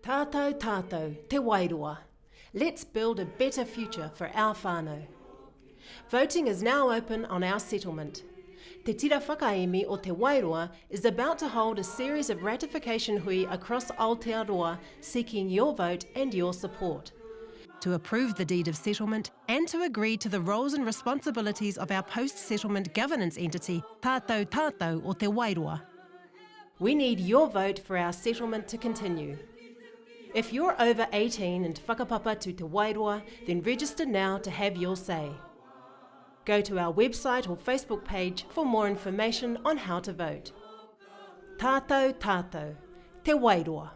Tātou tātou, te Wairoa. Let's build a better future for our whānau. Voting is now open on our settlement. Te Tira Whakaemi o te Wairoa is about to hold a series of ratification hui across Aotearoa seeking your vote and your support. To approve the deed of settlement and to agree to the roles and responsibilities of our post-settlement governance entity, Tātou tātou o te Wairoa. We need your vote for our settlement to continue. If you're over 18 and whakapapa to te Wairoa, then register now to have your say. Go to our website or Facebook page for more information on how to vote. Tātou tātou, te Wairoa.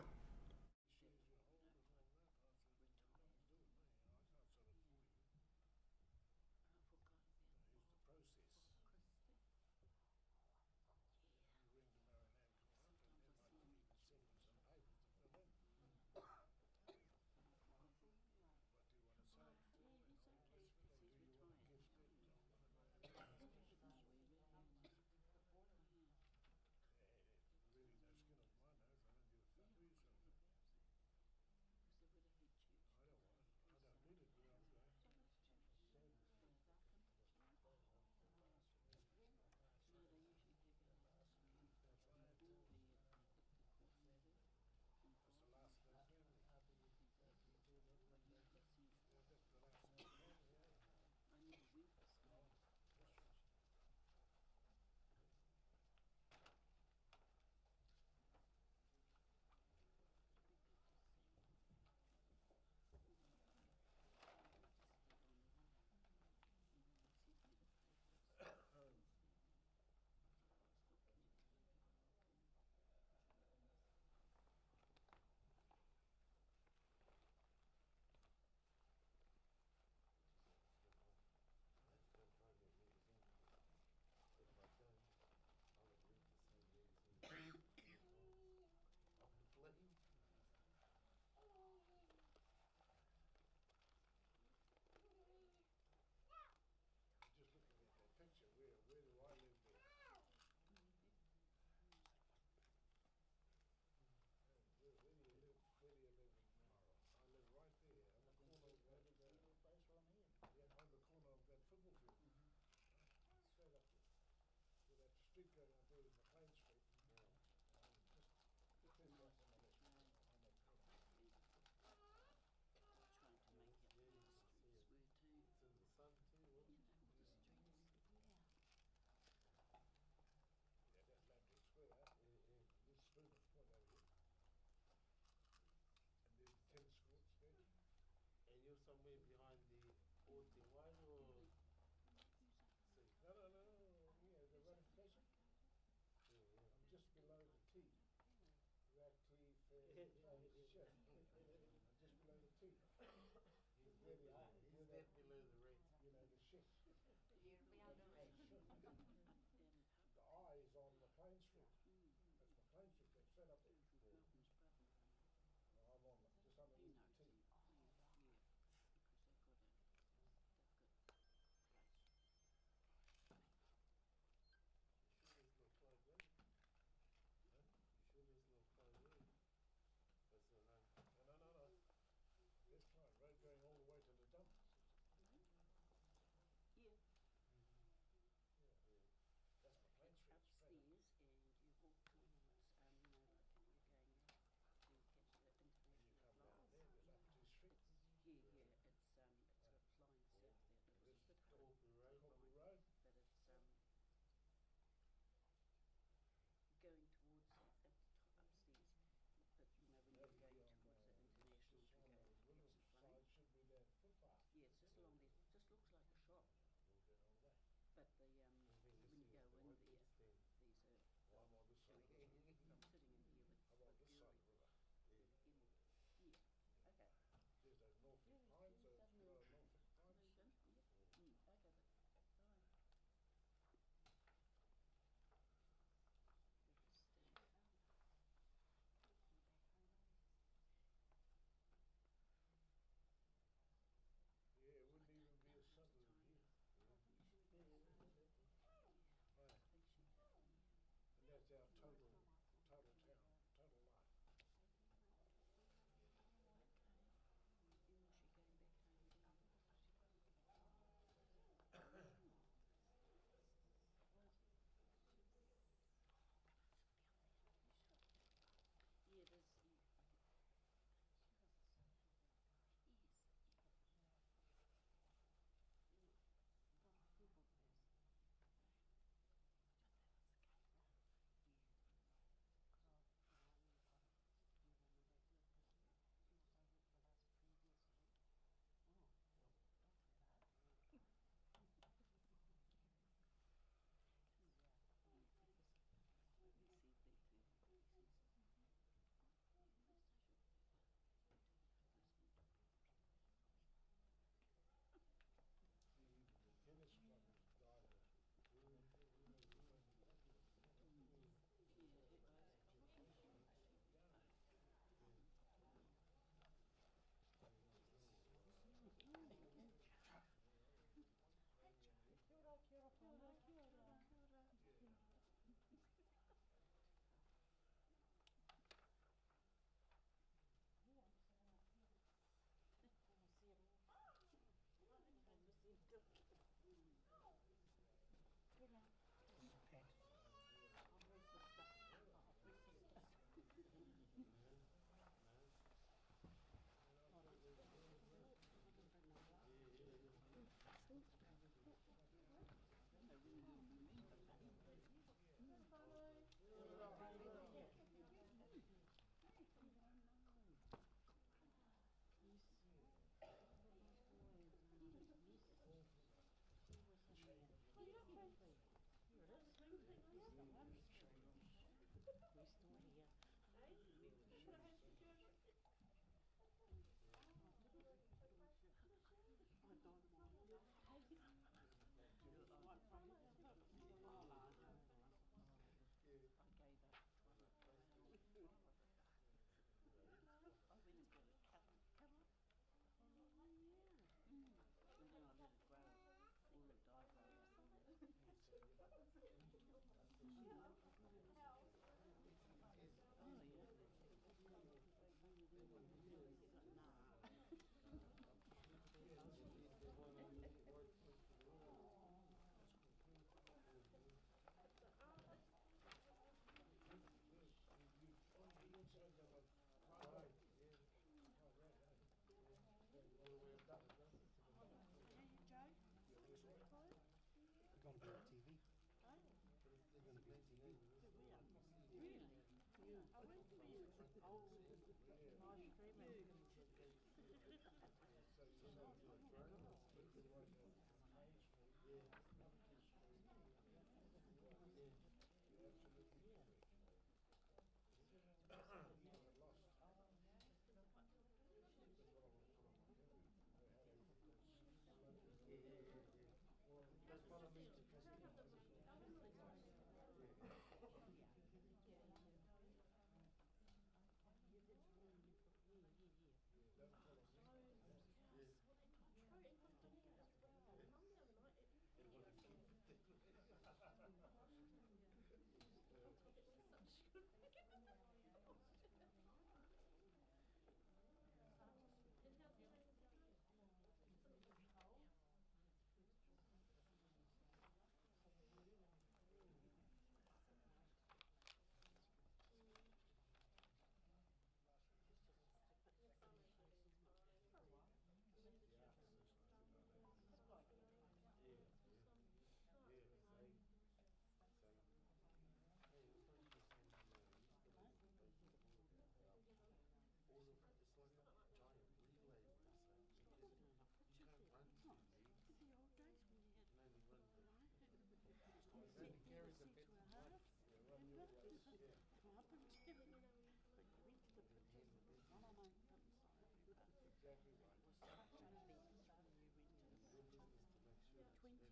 That's what I mean to it's like a giant relay because you can't run two leagues. The old days when you had only run carry the bit run your race. Up and down. But you went to the pitches and the one on my exactly right. It was such an event when you went to the pitches to make sure 20 2 shillings a week. Somebody got the trophy. Exactly right. Just like the tennis club, we all go to celebrate privileges. Yeah, the students.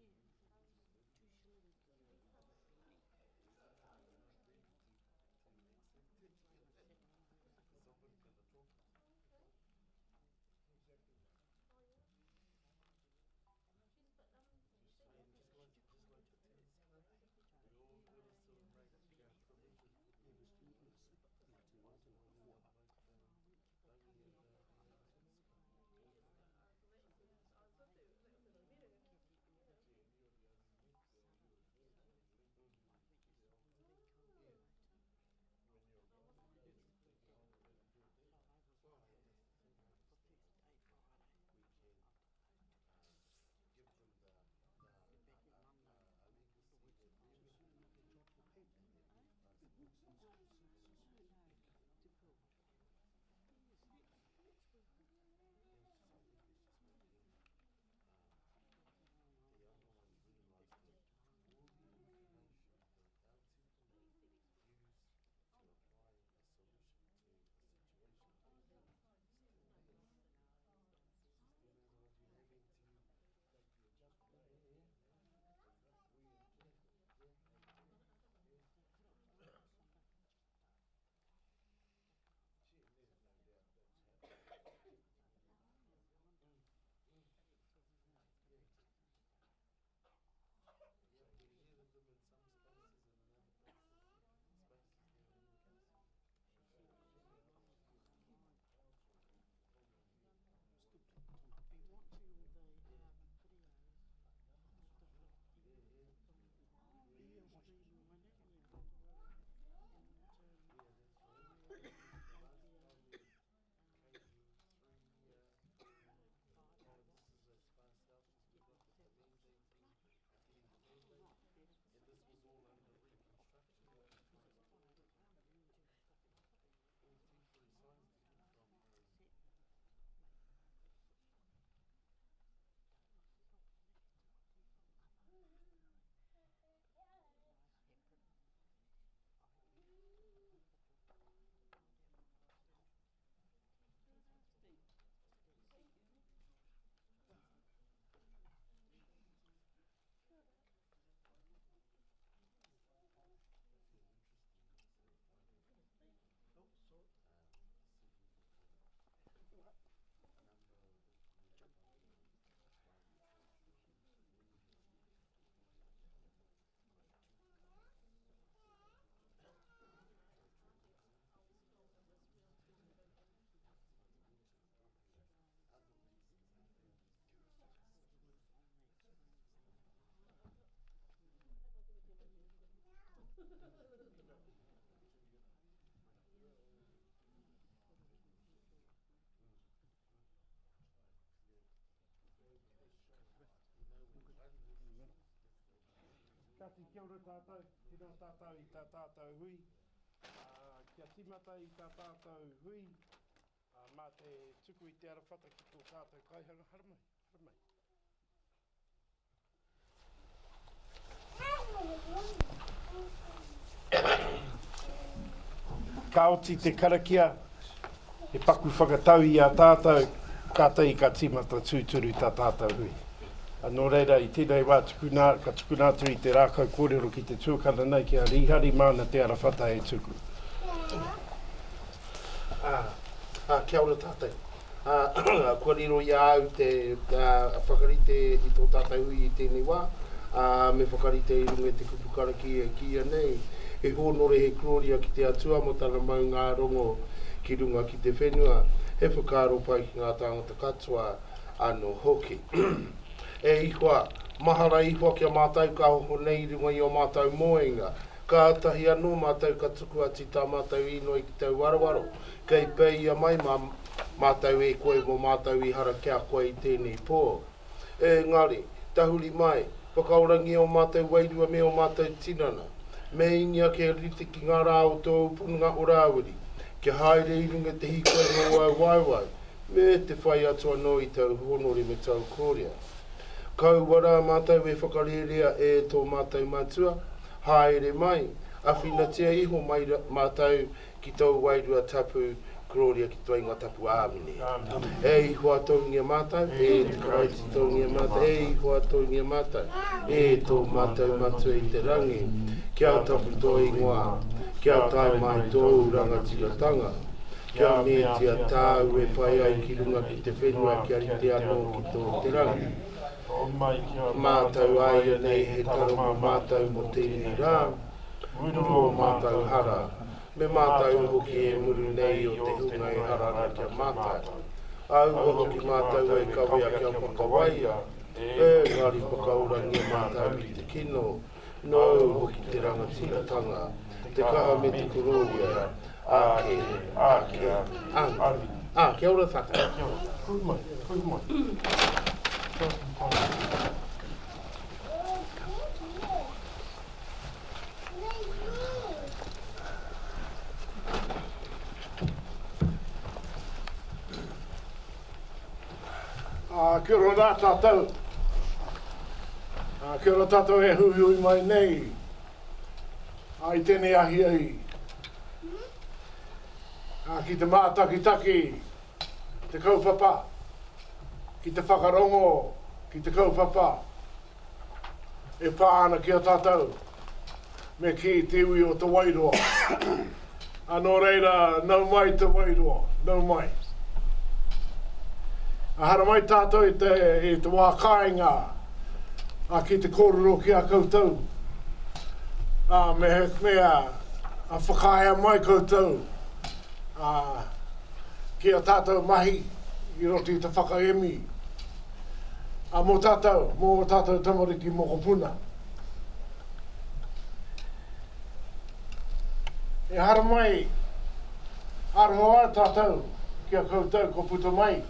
When you're give them the the other one realized that all the information that our people use to apply a solution to a situation still there. Still is what you're having to like you just play. Gee, there's no doubt that's happening. Yeah, you hear them in some spaces and in other spaces they're in Newcastle. I've been watching all the videos of streaming one and this was all under reconstruction. All temporary signs to get from Kati kia ora tātou, tino tātou I tā tātou hui. Kia timata I tā tātou hui. Mā te tuku I te arawhata ki tō tātou kaihanga. Haramai, haramai. Ka oti te karakia, e paku whakatau i a tātou, kātai ka tīmata tūturu tā tātou hui. Anō reira, i tēnei wā ka tukunātu i te rākau kōrero ki te tūkana nei ki a rihari mana te arawhata e tuku. Kia ora tātou. Kua riro i au te whakarite i tō tātou hui i tēnei wā. Me whakarite i runga te kupukara ki a nei. E hōnore he kloria ki te atua mo tana mau ngā rongo ki runga ki te whenua. He whakaro pai ki ngā tāngata katoa anō hoki. E ihua, mahara ihua kia mātou ka hoho nei runga i o mātou moenga. Ka atahi anō mātou ka tuku ati tā mātou ino i ki tau warawaro. Kei pei ia mai mātou e koe mo mātou i hara kia koe i tēnei pō. E ngari, tahuri mai, whakaorangi o mātou wairua me o mātou tinana. Me ingia ke rite ki ngā rā o tō upunga o rāwiri. Ke haere i runga te hikoe no au waiwai. Me te whai atua no i tau honore me tau kōria. Kau wara mātou e whakarerea e tō mātou mātua. Haere mai, awhinatia iho mai mātou ki tau wairua tapu Gloria ki tō inga tapu āmine. E iho atou ngia mātou, e te karaiti tō ngia mātou, e iho atou ngia mātou, e tō mātou mātua i te rangi. Kia tapu tō ingoa, kia tai mai tō rangatiratanga. Kia netia tāu e pai ai ki runga ki te whenua, kia rite anō ki tō te rangi. Mātou ai nei he taro mo mātou mo tēnei rā, muro mātou hara. Me mātou hoki e muru nei o te hunga e harana kia mātou. Au hoki mātou e kawea kia whakawaia, e ngari whakaurangia mātou ki te kino, no hoki te rangatiratanga, te kaha me te kuroia, ake, kia ora tata. Kui mai. Kia ora rā tātou. Kia ora tātou e hui mai nei. I tēnei ahi ai. Ki te mātakitaki, te kaupapa. Ki te whakarongo, ki te kaupapa. E pāna kia tātou. Me ki te ui o te Wairoa. Anō reira, nau mai te Wairoa. Nau mai. Ahara mai tātou i te wākainga ki te kōrero ki a koutou. Mea whakaia mai koutou. Ki a tātou mahi i roti te Whakaemi. Mō tātou tamariki mokopuna. E hara mai, aroa tātou ki a koutou ko puto mai.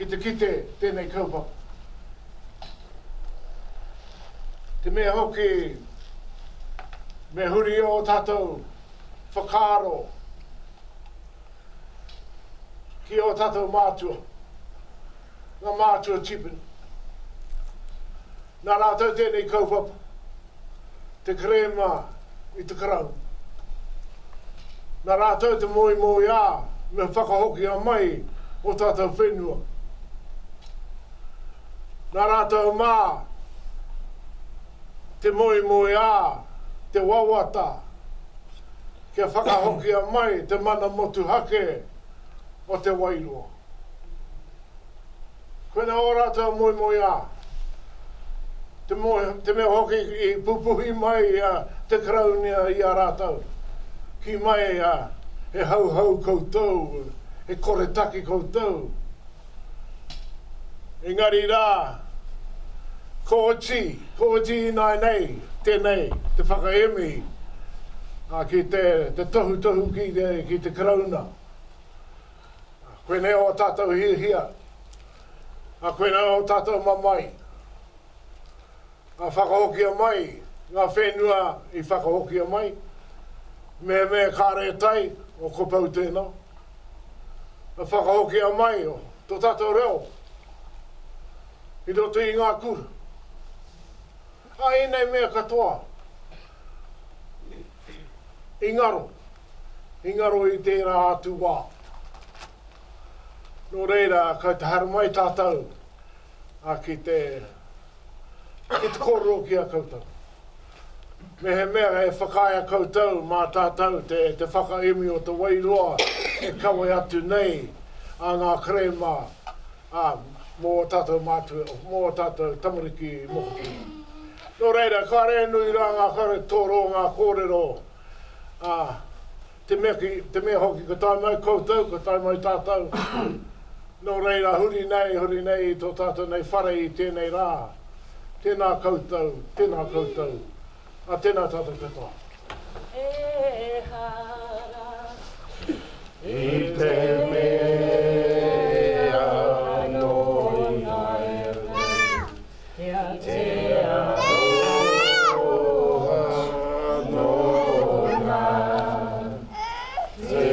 Kite, tēnei kaupapa. Te mea hoki, me huri o tātou whakaro. Ki o tātou mātua. Ngā mātua tipin. Nā rātou tēnei kaupapa. Te krema i te karau. Nā rātou te moi ā, me whakahoki a mai o tātou whenua. Nā rātou mā, te moi ā, te wawata, kia whakahoki a mai te mana motu hake o te Wairoa. Koena o rātou moi ā, te mea hoki i pupuhi mai te kraunia i a rātou. Ki mai he hau koutou, he koretaki koutou. Engari rā, ko oti nei, tēnei, te Whakaemi, ki te tohu ki te krauna. Koe nei o tātou hia, koe nei o tātou mamai. Whakahoki a mai, ngā whenua i whakahoki a mai, me kāre tai o kopau tēnā. Whakahoki a mai o tō tātou reo. I roto i ngā kura. Ai nei mea katoa. Ingaro. Ingaro I tērā atu wā. Nō reira, kei te haru mai tātou. A ki te koro ki a koutou. Me he mea e whakaia koutou mā tātou te whakaemi o te Wairoa e kawe atu nei a ngā krema mō tātou mātua, mō tātou tamariki mohoki. Nō reira, ka rea nui rā ngā kare tōro ngā kōrero. Te mea hoki ka tai mai koutou, ka tai mai tātou. Nō reira, huri nei I tō tātou nei whare I tēnei rā. Tēnā koutou, tēnā koutou. A tēnā tātou katoa. E hara I te mea noi mai te aloha nona te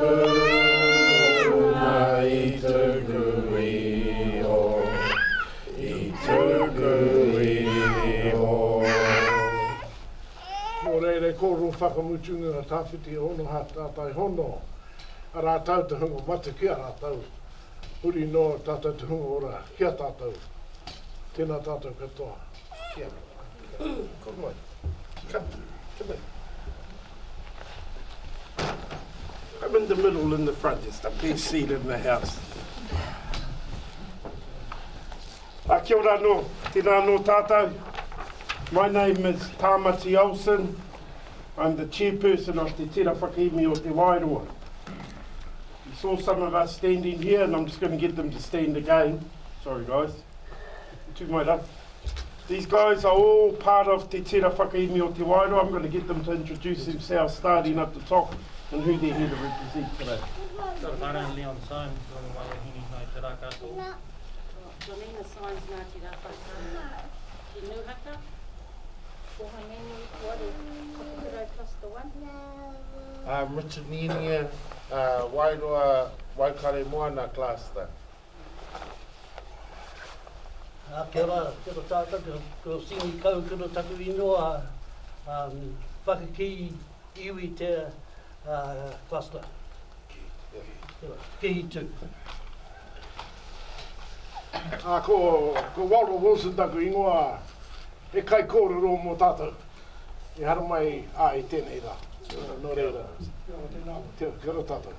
puna I tuku iho I tuku iho. Nō reire, kōru whakamutunga tāwhiti hono ha tātai hono. A rātau te hungo mata kia rātau. Huri no tātou te hungo ora kia tātou. Tēnā tātou katoa. Kia. Come on. Come in. I'm in the middle in the front. It's the best seat in the house. Kia ora no. Tēnā no tātou. My name is Tamati Olsen. I'm the chairperson of the Tira Whakaemi o te Wairoa. You saw some of us standing here, and I'm just going to get them to stand again. Sorry, guys. Too much up. These guys are all part of the Tira Whakaemi o te Wairoa. I'm going to get them to introduce themselves, starting up the top, and who they're here to represent today. Leon Symes, Wairohini Nai Te Rā Katoa. Donina Symes nā Tira Whakaemi. Ki Nuhaka. Whakaemi, Wairoa Cluster 1. Richard Ninia, Wairoa, Waikare Moana Cluster. Kia ora tātou, ko singi kau kuro taku inoa, whakaki iwi te cluster. Ki tū. Ko Walter Wilson taku ingoa, e kai kōrero mō tātou. I hara mai I tēnei rā. Nō reira. Kia ora tātou.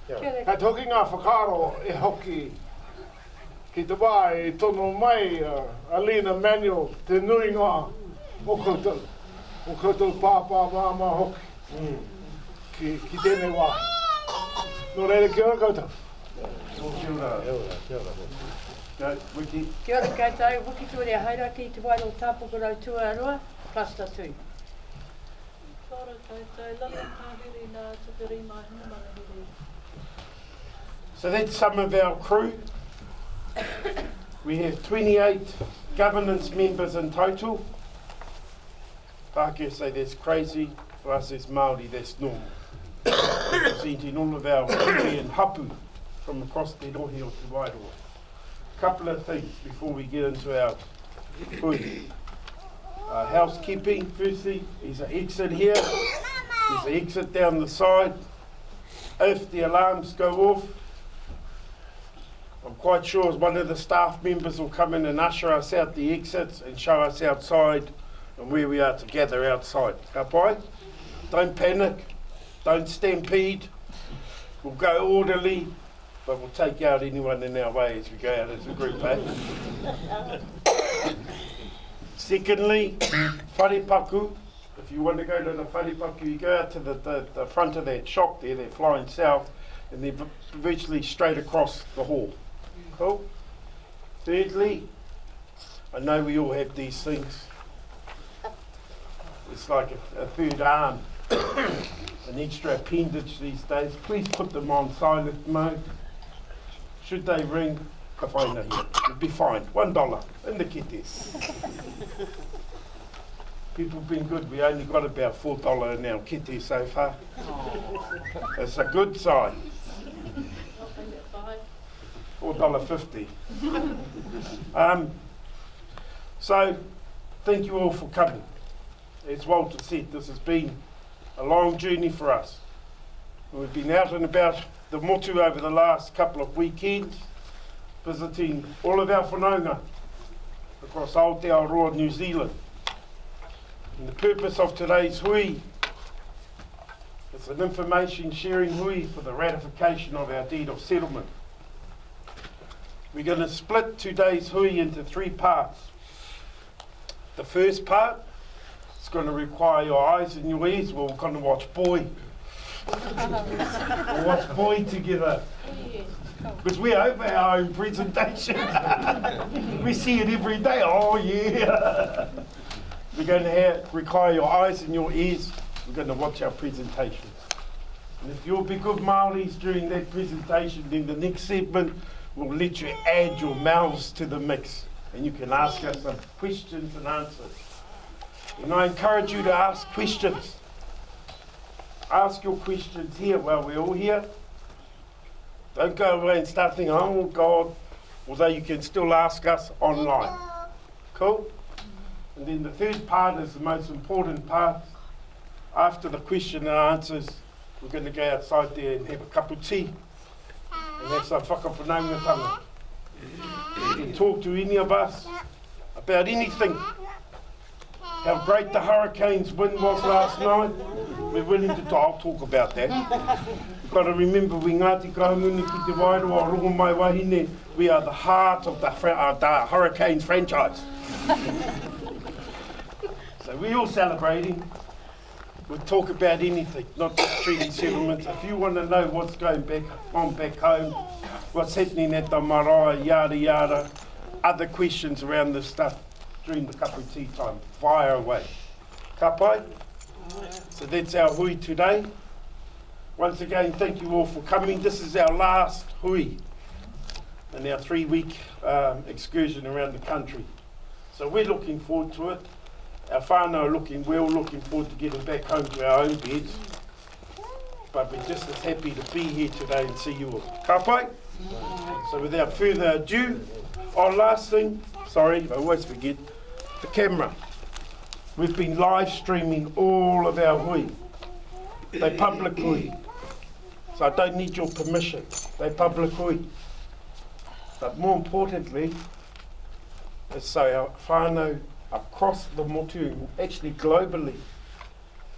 Kei te hoki ngā whakaro e hoki ki te wā e tono mai Alina Manuel te nui ngā o koutou. O koutou pāpā māma hoki. Ki tēnei wā. Nō reira, kia ora koutou. Kia ora. Wiki. Kia ora koutou, Wiki Tuarea Haira ki te Wairoa Tāpoko Rau Tuaroa, Cluster 2. Kia ora koutou, lana tāhiri nā tukiri mai hana marahiri. So that's some of our crew. We have 28 governance members in total. Pākehā say that's crazy. For us as Māori, that's normal. Representing all of our iwi and hapu from across the rohi o te Wairoa. Couple of things before we get into our food. Housekeeping, firstly, there's an exit here. There's an exit down the side. If the alarms go off, I'm quite sure one of the staff members will come in and usher us out the exits and show us outside and where we are to gather outside. Ka pai? Don't panic, don't stampede. We'll go orderly, but we'll take out anyone in our way as we go out as a group. Secondly, wharepaku. If you want to go to the wharepaku, you go out to the front of that shop there, they're flying south, and they're virtually straight across the hall. Cool? Thirdly, I know we all have these things. It's like a third arm, an extra appendage these days. Please put them on silent mode. Should they ring, ka whaina here. You'll be fined $1 in the kites. People have been good. We only got about $4 in our kitty so far. It's a good sign. $4.50. So, thank you all for coming. As Walter said, this has been a long journey for us. We've been out and about the motu over the last couple of weekends, visiting all of our whanaunga across Aotearoa, New Zealand. And the purpose of today's hui is an information sharing hui for the ratification of our deed of settlement. We're going to split today's hui into 3 parts. The first part is going to require your eyes and your ears. We're going to watch Boy. We'll watch Boy together. Because we're over our own presentation. We see it every day. Oh yeah. We're going to require your eyes and your ears. We're going to watch our presentation. And if you'll be good Māoris during that presentation, then the next segment will let you add your mouths to the mix. And you can ask us some questions and answers. And I encourage you to ask questions. Ask your questions here while we're all here. Don't go away and start thinking, oh God, although you can still ask us online. Cool? And then the third part is the most important part. After the question and answers, we're going to go outside there and have a cup of tea and have some whakawhanaungatanga. You can talk to any of us about anything. How great the Hurricanes win was last night. We're willing to talk. I'll talk about that. You've got to remember, we Ngāti Kahunguni ki te Wairoa, rongo mai wahine, we are the heart of the Hurricanes franchise. So we're all celebrating. We'll talk about anything, not just treaty settlements. If you want to know what's going on back home, what's happening at the marae, yada yada, other questions around this stuff during the cup of tea time, fire away. Ka pai? So that's our hui today. Once again, thank you all for coming. This is our last hui in our 3-week excursion around the country. So we're looking forward to it. Our whānau we're all looking forward to getting back home to our own beds. But we're just as happy to be here today and see you all. Ka pai? So without further ado, last thing, sorry, I always forget, the camera. We've been live streaming all of our hui. They public hui. So I don't need your permission. They public hui. But more importantly, is so our whānau across the motu, actually globally,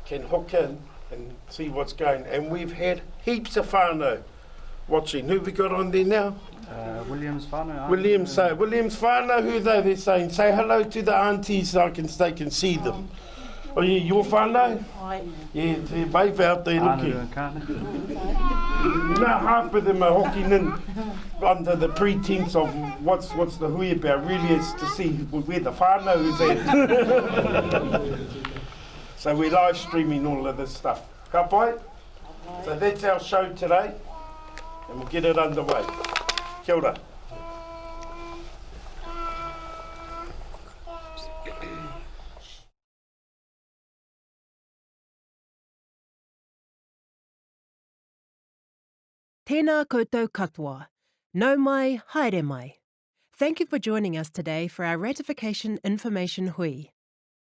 can hook in and see what's going. And we've had heaps of whānau watching. Who have we got on there now? William's whānau. William's whānau, who are they? They're saying, say hello to the aunties so they can see them. Oh yeah, your whānau? Yeah, they're both out there looking. No, half of them are hooking in under the pretense of what's the hui about. Really is to see where the whānau is at. So we're live streaming all of this stuff. Ka pai? So that's our show today, and we'll get it underway. Kia ora. Tēnā koutou katoa. Nau mai, haere mai. Thank you for joining us today for our Ratification Information Hui.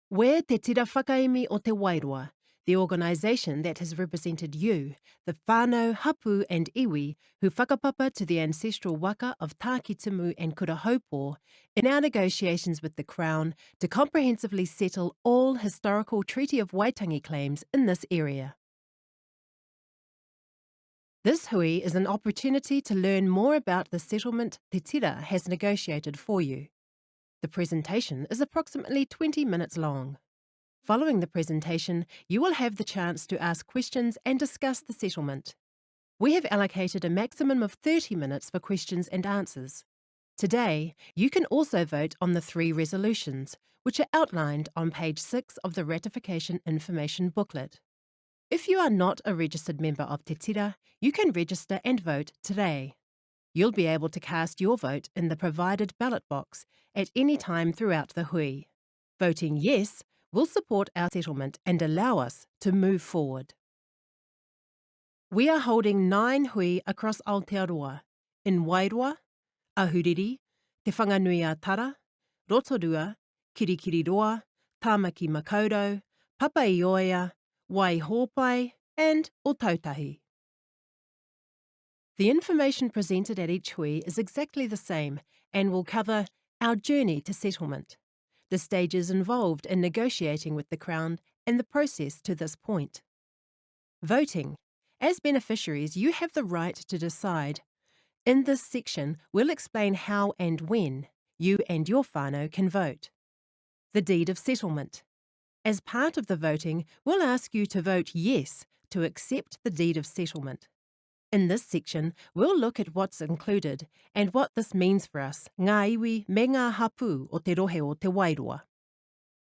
We're Te Tira Whakaemi o Te Wairoa, the organisation that has represented you, the whānau, hapu and iwi, who whakapapa to the ancestral waka of Tākitimu and Kurahaupō in our negotiations with the Crown to comprehensively settle all historical Treaty of Waitangi claims in this area. This hui is an opportunity to learn more about the settlement Te Tira has negotiated for you. The presentation is approximately 20 minutes long. Following the presentation, you will have the chance to ask questions and discuss the settlement. We have allocated a maximum of 30 minutes for questions and answers. Today, you can also vote on the 3 resolutions, which are outlined on page 6 of the Ratification Information Booklet. If you are not a registered member of Te Tira, you can register and vote today. You'll be able to cast your vote in the provided ballot box at any time throughout the hui. Voting yes will support our settlement and allow us to move forward. We are holding 9 hui across Aotearoa, in Wairoa, Ahuriri, Te Whanganui a Tara, Rotorua, Kirikiriroa, Tāmaki Makaurau, Papaioia, Waihopai, and Otautahi. The information presented at each hui is exactly the same and will cover our journey to settlement, the stages involved in negotiating with the Crown and the process to this point. Voting. As beneficiaries, you have the right to decide. In this section, we'll explain how and when you and your whānau can vote. The deed of settlement. As part of the voting, we'll ask you to vote yes to accept the deed of settlement. In this section, we'll look at what's included and what this means for us, ngā iwi me ngā hapu o te rohe o te Wairoa.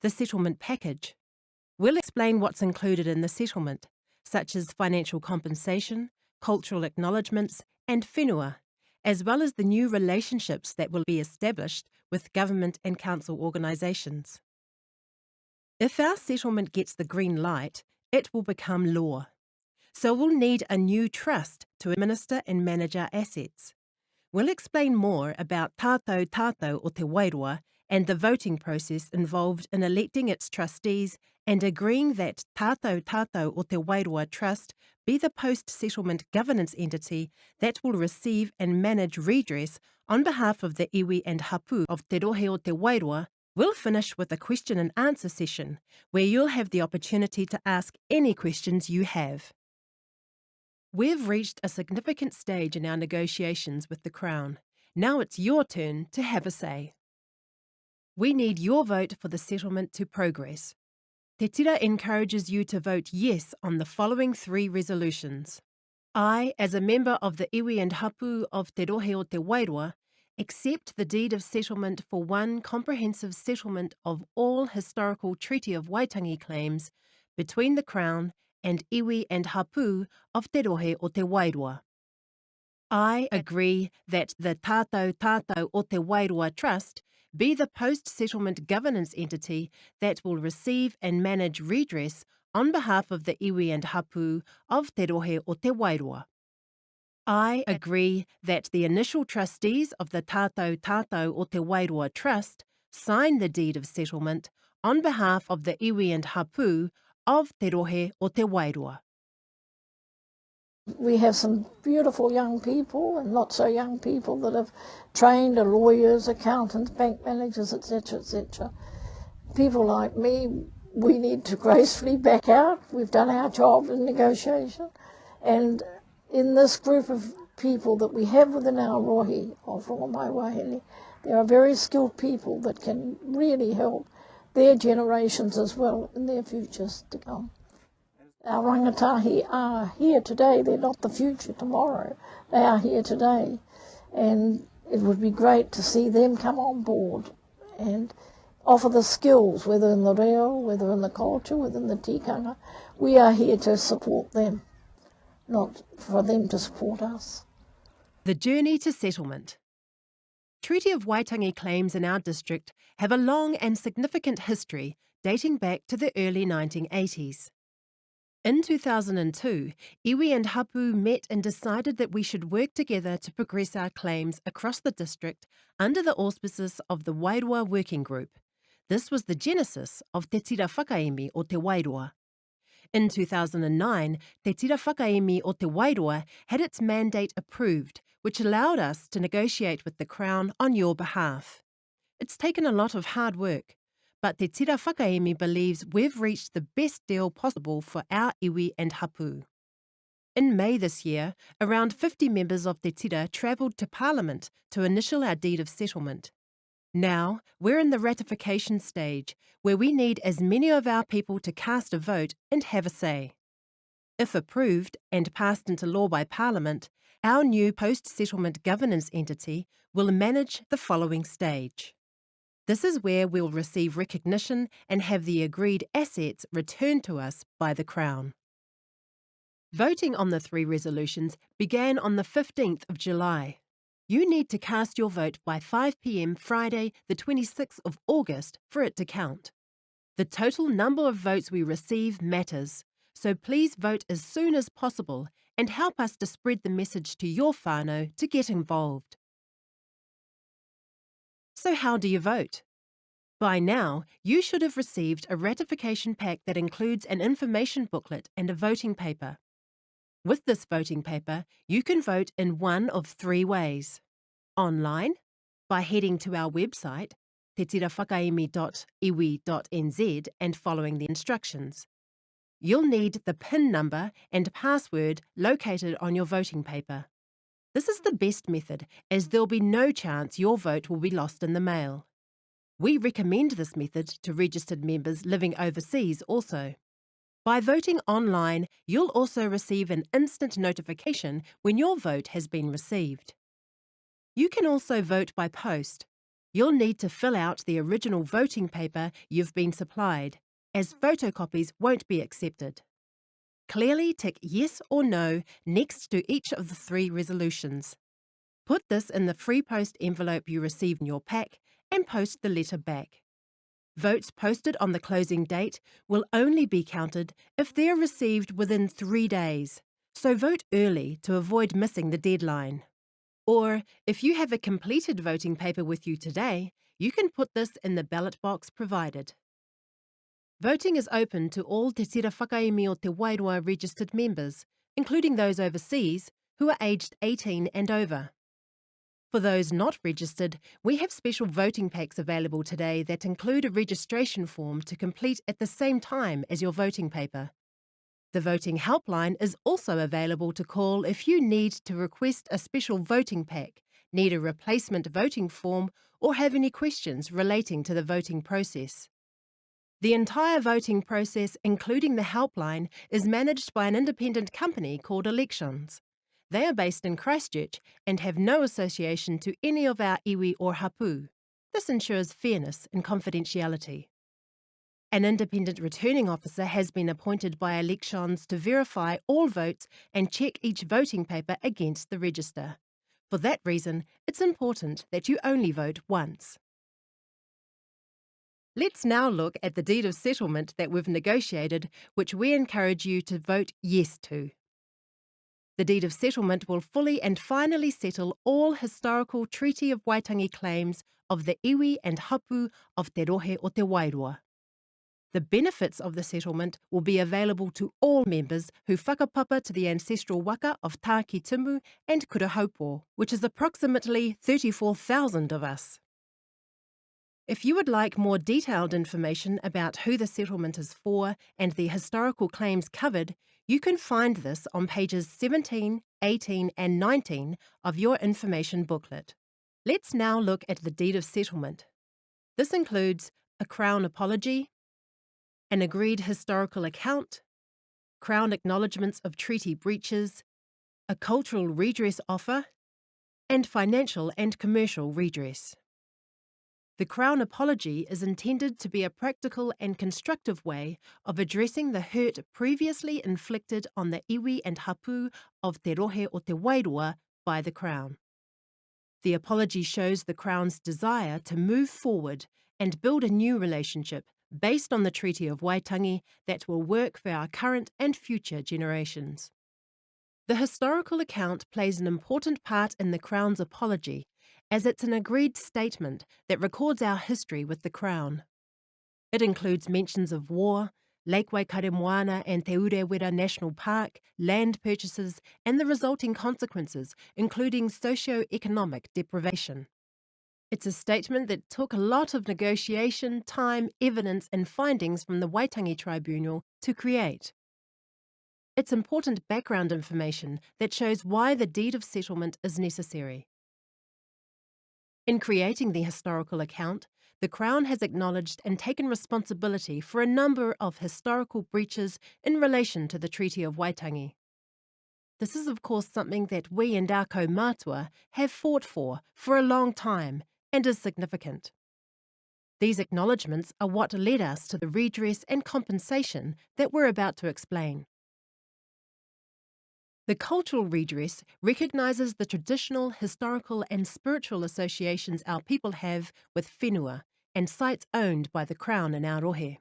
The settlement package. We'll explain what's included in the settlement, such as financial compensation, cultural acknowledgements, and whenua, as well as the new relationships that will be established with government and council organisations. If our settlement gets the green light, it will become law. So we'll need a new trust to administer and manage our assets. We'll explain more about tātou tātou o te Wairoa and the voting process involved in electing its trustees and agreeing that tātou tātou o te Wairoa Trust be the post-settlement governance entity that will receive and manage redress on behalf of the iwi and hapu of te rohe o te Wairoa. We'll finish with a question and answer session where you'll have the opportunity to ask any questions you have. We've reached a significant stage in our negotiations with the Crown. Now it's your turn to have a say. We need your vote for the settlement to progress. Te Tira encourages you to vote yes on the following 3 resolutions. I, as a member of the iwi and hapu of te rohe o te Wairoa, accept the deed of settlement for one comprehensive settlement of all historical Treaty of Waitangi claims between the Crown and iwi and hapu of te rohe o te Wairoa. I agree that the tātou tātou o te Wairoa Trust be the post-settlement governance entity that will receive and manage redress on behalf of the iwi and hapu of te rohe o te Wairoa. I agree that the initial trustees of the tātou tātou o te Wairoa Trust sign the deed of settlement on behalf of the iwi and hapu of te rohe o te Wairoa. We have some beautiful young people and not so young people that have trained as lawyers, accountants, bank managers, etc., etc. People like me, we need to gracefully back out. We've done our job in negotiation. And in this group of people that we have within our rohi of Mai Wahine, there are very skilled people that can really help their generations as well in their futures to come. Our rangatahi are here today. They're not the future tomorrow. They are here today. And it would be great to see them come on board and offer the skills, whether in the reo, whether in the culture, whether in the tikanga. We are here to support them, not for them to support us. The journey to settlement. Treaty of Waitangi claims in our district have a long and significant history dating back to the early 1980s. In 2002, iwi and hapu met and decided that we should work together to progress our claims across the district under the auspices of the Wairoa Working Group. This was the genesis of Te Tira Whakaemi o te Wairoa. In 2009, Te Tira Whakaemi o te Wairoa had its mandate approved, which allowed us to negotiate with the Crown on your behalf. It's taken a lot of hard work, but Te Tira Whakaemi believes we've reached the best deal possible for our iwi and hapu. In May this year, around 50 members of Te Tira travelled to Parliament to initial our deed of settlement. Now, we're in the ratification stage, where we need as many of our people to cast a vote and have a say. If approved and passed into law by Parliament, our new post-settlement governance entity will manage the following stage. This is where we'll receive recognition and have the agreed assets returned to us by the Crown. Voting on the 3 resolutions began on the 15th of July. You need to cast your vote by 5 p.m. Friday, the 26th of August, for it to count. The total number of votes we receive matters, so please vote as soon as possible and help us to spread the message to your whānau to get involved. So how do you vote? By now, you should have received a ratification pack that includes an information booklet and a voting paper. With this voting paper, you can vote in one of three ways. Online, by heading to our website, whakaemi.iwi.nz and following the instructions. You'll need the PIN number and password located on your voting paper. This is the best method, as there'll be no chance your vote will be lost in the mail. We recommend this method to registered members living overseas also. By voting online, you'll also receive an instant notification when your vote has been received. You can also vote by post. You'll need to fill out the original voting paper you've been supplied, as photocopies won't be accepted. Clearly tick yes or no next to each of the three resolutions. Put this in the free post envelope you received in your pack and post the letter back. Votes posted on the closing date will only be counted if they are received within 3 days, so vote early to avoid missing the deadline. Or, if you have a completed voting paper with you today, you can put this in the ballot box provided. Voting is open to all Te Tira Whakaemi o Te Wairoa registered members, including those overseas who are aged 18 and over. For those not registered, we have special voting packs available today that include a registration form to complete at the same time as your voting paper. The voting helpline is also available to call if you need to request a special voting pack, need a replacement voting form, or have any questions relating to the voting process. The entire voting process, including the helpline, is managed by an independent company called Elections. They are based in Christchurch and have no association to any of our iwi or hapu. This ensures fairness and confidentiality. An independent returning officer has been appointed by Elections to verify all votes and check each voting paper against the register. For that reason, it's important that you only vote once. Let's now look at the deed of settlement that we've negotiated, which we encourage you to vote yes to. The deed of settlement will fully and finally settle all historical Treaty of Waitangi claims of the iwi and hapu of Te Rohe o Te Wairoa. The benefits of the settlement will be available to all members who whakapapa to the ancestral waka of Tāki Timu and Kurahaupo, which is approximately 34,000 of us. If you would like more detailed information about who the settlement is for and the historical claims covered, you can find this on pages 17, 18 and 19 of your information booklet. Let's now look at the deed of settlement. This includes a Crown apology, an agreed historical account, Crown acknowledgements of treaty breaches, a cultural redress offer, and financial and commercial redress. The Crown apology is intended to be a practical and constructive way of addressing the hurt previously inflicted on the iwi and hapu of Te Rohe o Te Wairoa by the Crown. The apology shows the Crown's desire to move forward and build a new relationship based on the Treaty of Waitangi that will work for our current and future generations. The historical account plays an important part in the Crown's apology, as it's an agreed statement that records our history with the Crown. It includes mentions of war, Lake Waikaremoana and Te Urewera National Park, land purchases, and the resulting consequences, including socio-economic deprivation. It's a statement that took a lot of negotiation, time, evidence, and findings from the Waitangi Tribunal to create. It's important background information that shows why the deed of settlement is necessary. In creating the historical account, the Crown has acknowledged and taken responsibility for a number of historical breaches in relation to the Treaty of Waitangi. This is of course something that we and our kaumātua have fought for a long time and is significant. These acknowledgements are what led us to the redress and compensation that we're about to explain. The cultural redress recognises the traditional, historical and spiritual associations our people have with whenua and sites owned by the Crown in our rohe.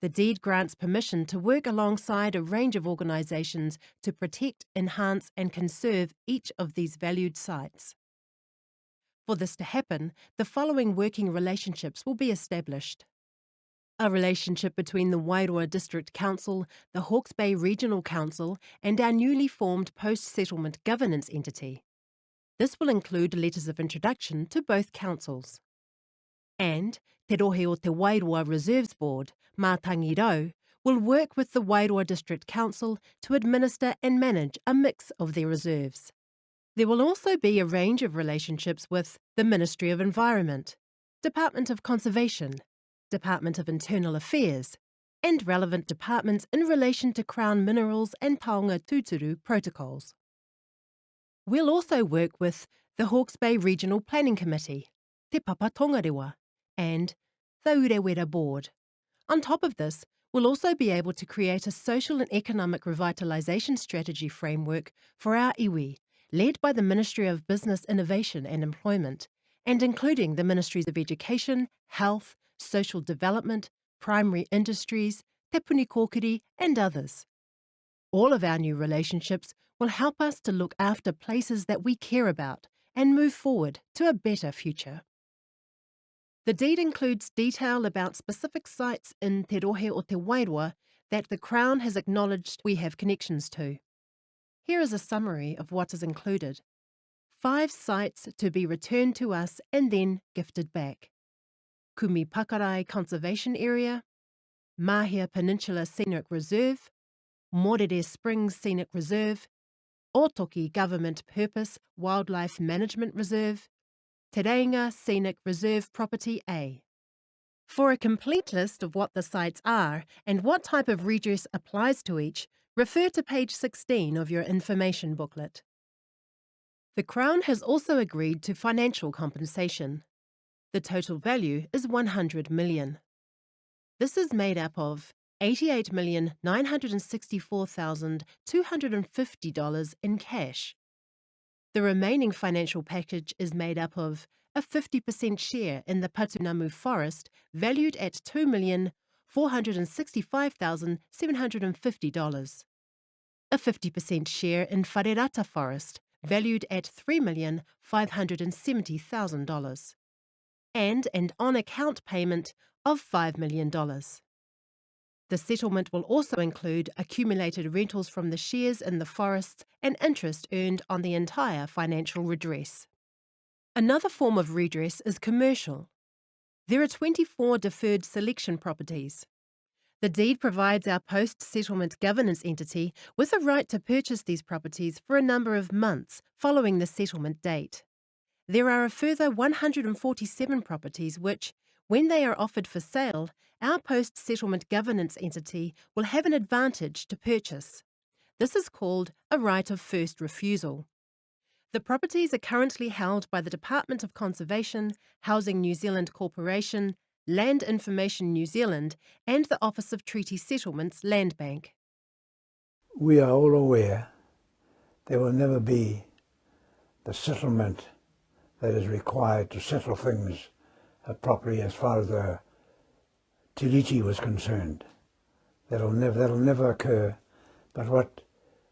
The deed grants permission to work alongside a range of organisations to protect, enhance and conserve each of these valued sites. For this to happen, the following working relationships will be established. A relationship between the Wairoa District Council, the Hawke's Bay Regional Council, and our newly formed post-settlement governance entity. This will include letters of introduction to both councils. And Te Rohe o Te Wairoa Reserves Board, Mātangi Rau, will work with the Wairoa District Council to administer and manage a mix of their reserves. There will also be a range of relationships with the Ministry of Environment, Department of Conservation, Department of Internal Affairs, and relevant departments in relation to Crown Minerals and Taonga Tūturu protocols. We'll also work with the Hawke's Bay Regional Planning Committee, Te Papa Tongarewa, and the Urewera Board. On top of this, we'll also be able to create a social and economic revitalisation strategy framework for our iwi, led by the Ministry of Business, Innovation and Employment, and including the Ministries of Education, Health, Social Development, Primary Industries, Te Puni Kōkiri, and others. All of our new relationships will help us to look after places that we care about and move forward to a better future. The deed includes detail about specific sites in Te Rohe o Te Wairoa that the Crown has acknowledged we have connections to. Here is a summary of what is included. 5 sites to be returned to us and then gifted back. Kumi Pakarai Conservation Area, Mahia Peninsula Scenic Reserve, Morere Springs Scenic Reserve, Otoki Government Purpose Wildlife Management Reserve, Te Reinga Scenic Reserve Property A. For a complete list of what the sites are and what type of redress applies to each, refer to page 16 of your information booklet. The Crown has also agreed to financial compensation. The total value is $100 million. This is made up of $88,964,250 in cash. The remaining financial package is made up of a 50% share in the Patunamu Forest valued at $2,465,750, a 50% share in Wharerata Forest valued at $3,570,000, and an on-account payment of $5 million. The settlement will also include accumulated rentals from the shares in the forests and interest earned on the entire financial redress. Another form of redress is commercial. There are 24 deferred selection properties. The deed provides our post-settlement governance entity with a right to purchase these properties for a number of months following the settlement date. There are a further 147 properties which, when they are offered for sale, our post-settlement governance entity will have an advantage to purchase. This is called a right of first refusal. The properties are currently held by the Department of Conservation, Housing New Zealand Corporation, Land Information New Zealand, and the Office of Treaty Settlements Land Bank. We are all aware there will never be the settlement that is required to settle things properly as far as the tiriti was concerned. That'll never occur, but what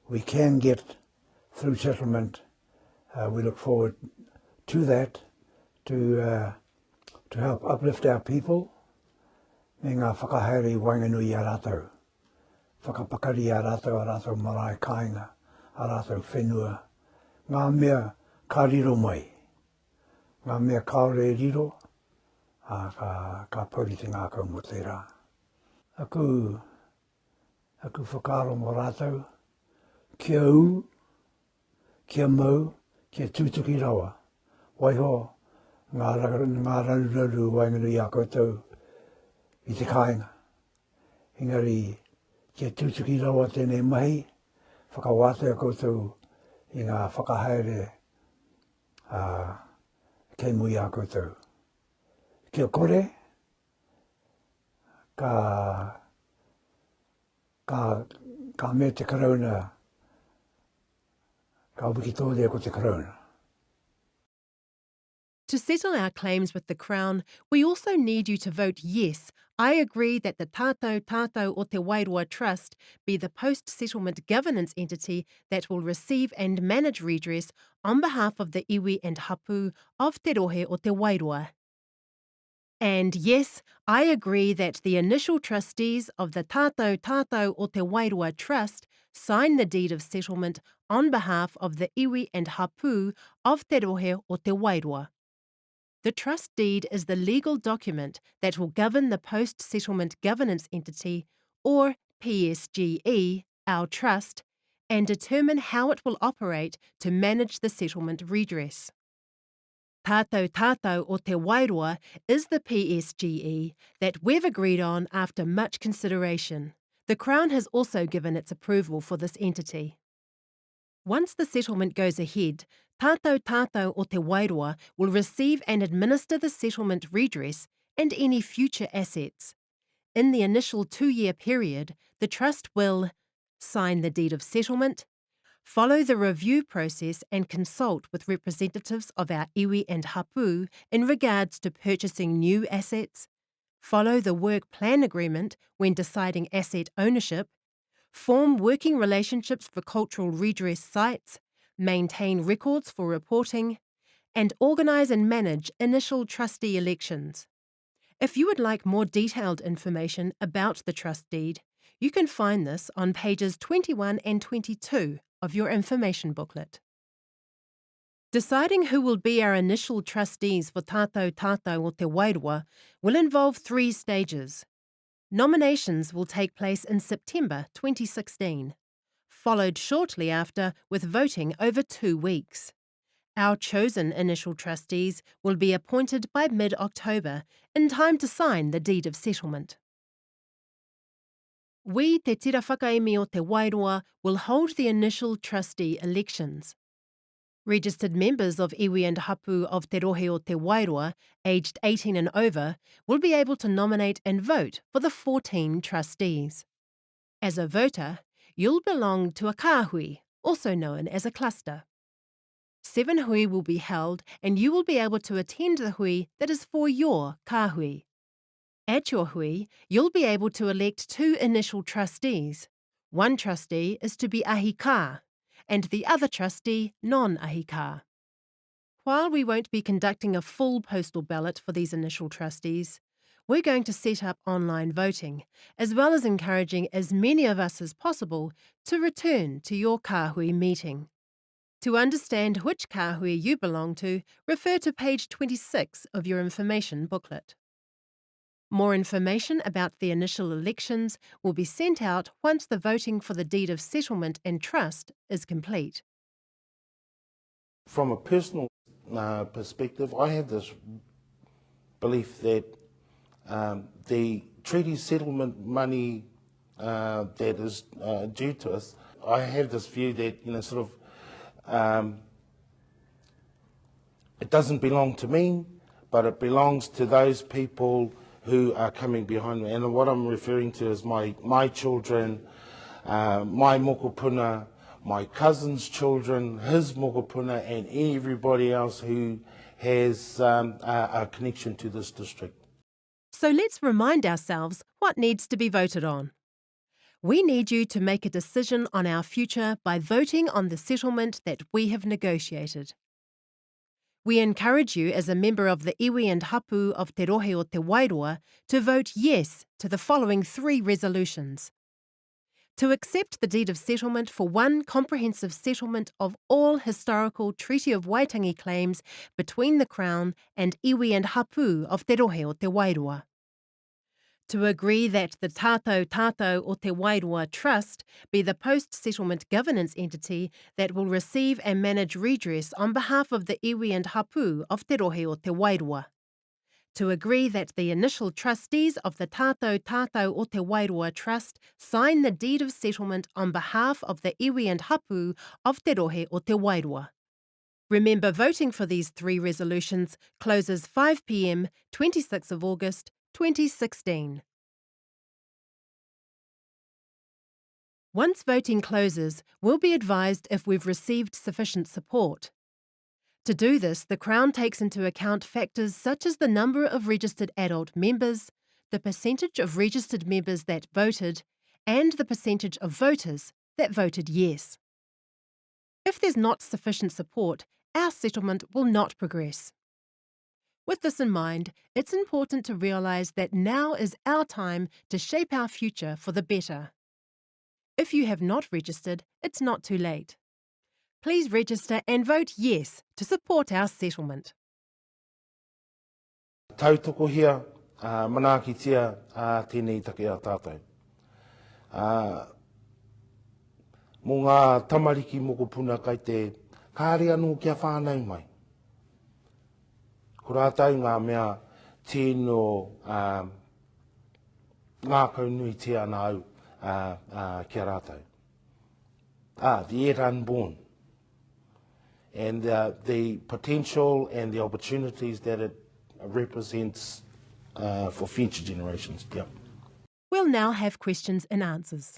we can get through settlement, we look forward to that, to help uplift our people. Me ngā whakahaere wainganui a rātou, whakapakari a rātou marae kāinga, a rātou whenua, ngā mea ka riro mai, ngā mea kaore riro, ka pauriti ngā kau mo te rā. Aku whakaaro mō rātou, kia u, kia mau, kia tūtuki rawa, waiho, ngā raru wainganui a koutou i te kāinga. Engari, kia tūtuki rawa tēnei mahi, whakawāte a koutou i ngā whakahaere kei mui a koutou. Kia kore, ka mea te karauna, ka wiki tōdea ko te karauna. To settle our claims with the Crown, we also need you to vote yes. I agree that the Tātou Tātou o Te Wairoa Trust be the post-settlement governance entity that will receive and manage redress on behalf of the iwi and hapu of Te Rohe o Te Wairoa. And yes, I agree that the initial trustees of the Tātou Tātou o Te Wairoa Trust sign the deed of settlement on behalf of the iwi and hapu of Te Rohe o Te Wairoa. The trust deed is the legal document that will govern the post-settlement governance entity, or PSGE, our trust, and determine how it will operate to manage the settlement redress. Tātou Tātou o Te Wairoa is the PSGE that we've agreed on after much consideration. The Crown has also given its approval for this entity. Once the settlement goes ahead, Tātou Tātou o Te Wairoa will receive and administer the settlement redress and any future assets. In the initial 2-year period, the Trust will sign the deed of settlement, follow the review process and consult with representatives of our iwi and hapu in regards to purchasing new assets, follow the work plan agreement when deciding asset ownership, form working relationships for cultural redress sites, maintain records for reporting, and organise and manage initial trustee elections. If you would like more detailed information about the trust deed, you can find this on pages 21 and 22 of your information booklet. Deciding who will be our initial trustees for Tātou Tātou o Te Wairoa will involve 3 stages. Nominations will take place in September 2016, followed shortly after with voting over 2 weeks. Our chosen initial trustees will be appointed by mid-October, in time to sign the deed of settlement. We, Te Tira Whakaemi o Te Wairoa, will hold the initial trustee elections. Registered members of iwi and hapu of Te Rohe o Te Wairoa, aged 18 and over, will be able to nominate and vote for the 14 trustees. As a voter, you'll belong to a kāhui, also known as a cluster. 7 hui will be held and you will be able to attend the hui that is for your kāhui. At your hui, you'll be able to elect 2 initial trustees. One trustee is to be ahi kā, and the other trustee non-ahi kā. While we won't be conducting a full postal ballot for these initial trustees, we're going to set up online voting, as well as encouraging as many of us as possible to return to your kāhui meeting. To understand which kāhui you belong to, refer to page 26 of your information booklet. More information about the initial elections will be sent out once the voting for the deed of settlement and trust is complete. From a personal perspective, I have this belief that the treaty settlement money that is due to us, I have this view that, it doesn't belong to me, but it belongs to those people who are coming behind me. And what I'm referring to is my children, my mokopuna, my cousin's children, his mokopuna, and everybody else who has a connection to this district. So let's remind ourselves what needs to be voted on. We need you to make a decision on our future by voting on the settlement that we have negotiated. We encourage you as a member of the iwi and hapu of Te Rohe o Te Wairoa to vote yes to the following 3 resolutions. To accept the deed of settlement for one comprehensive settlement of all historical Treaty of Waitangi claims between the Crown and iwi and hapu of Te Rohe o Te Wairoa. To agree that the Tātou Tātou o Te Wairoa Trust be the post-settlement governance entity that will receive and manage redress on behalf of the iwi and hapu of Te Rohe o Te Wairoa. To agree that the initial trustees of the Tātou Tātou o Te Wairoa Trust sign the deed of settlement on behalf of the iwi and hapu of Te Rohe o Te Wairoa. Remember, voting for these 3 resolutions closes 5 p.m, 26th of August, 2016. Once voting closes, we'll be advised if we've received sufficient support. To do this, the Crown takes into account factors such as the number of registered adult members, the percentage of registered members that voted, and the percentage of voters that voted yes. If there's not sufficient support, our settlement will not progress. With this in mind, it's important to realise that now is our time to shape our future for the better. If you have not registered, it's not too late. Please register and vote yes to support our settlement. Tautoko hia, manakitia tēnei take a tātou. Mō ngā tamariki moko puna kai te kāre anō kia whānau mai. Ko rātou ngā mea tēno ngā kaunui te ana au kia rātou. The yet unborn. And the potential and the opportunities that it represents for future generations. Yep. We'll now have questions and answers.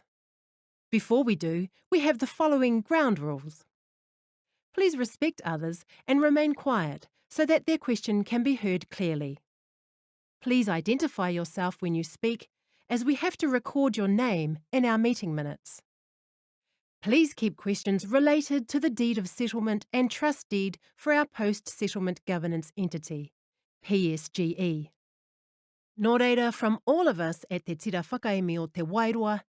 Before we do, we have the following ground rules. Please respect others and remain quiet so that their question can be heard clearly. Please identify yourself when you speak, as we have to record your name in our meeting minutes. Please keep questions related to the Deed of Settlement and Trust Deed for our Post-Settlement Governance Entity, PSGE. Nō reira, from all of us at Te Tira Whakaemi o Te Wairoa,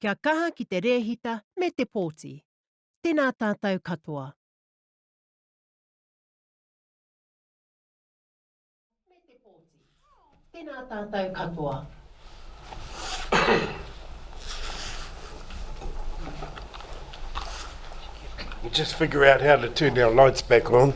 kia kaha ki te rehita me te pōti. Tēnā tātou katoa. Me te pōti. Tēnā tātou katoa. We'll just figure out how to turn our lights back on.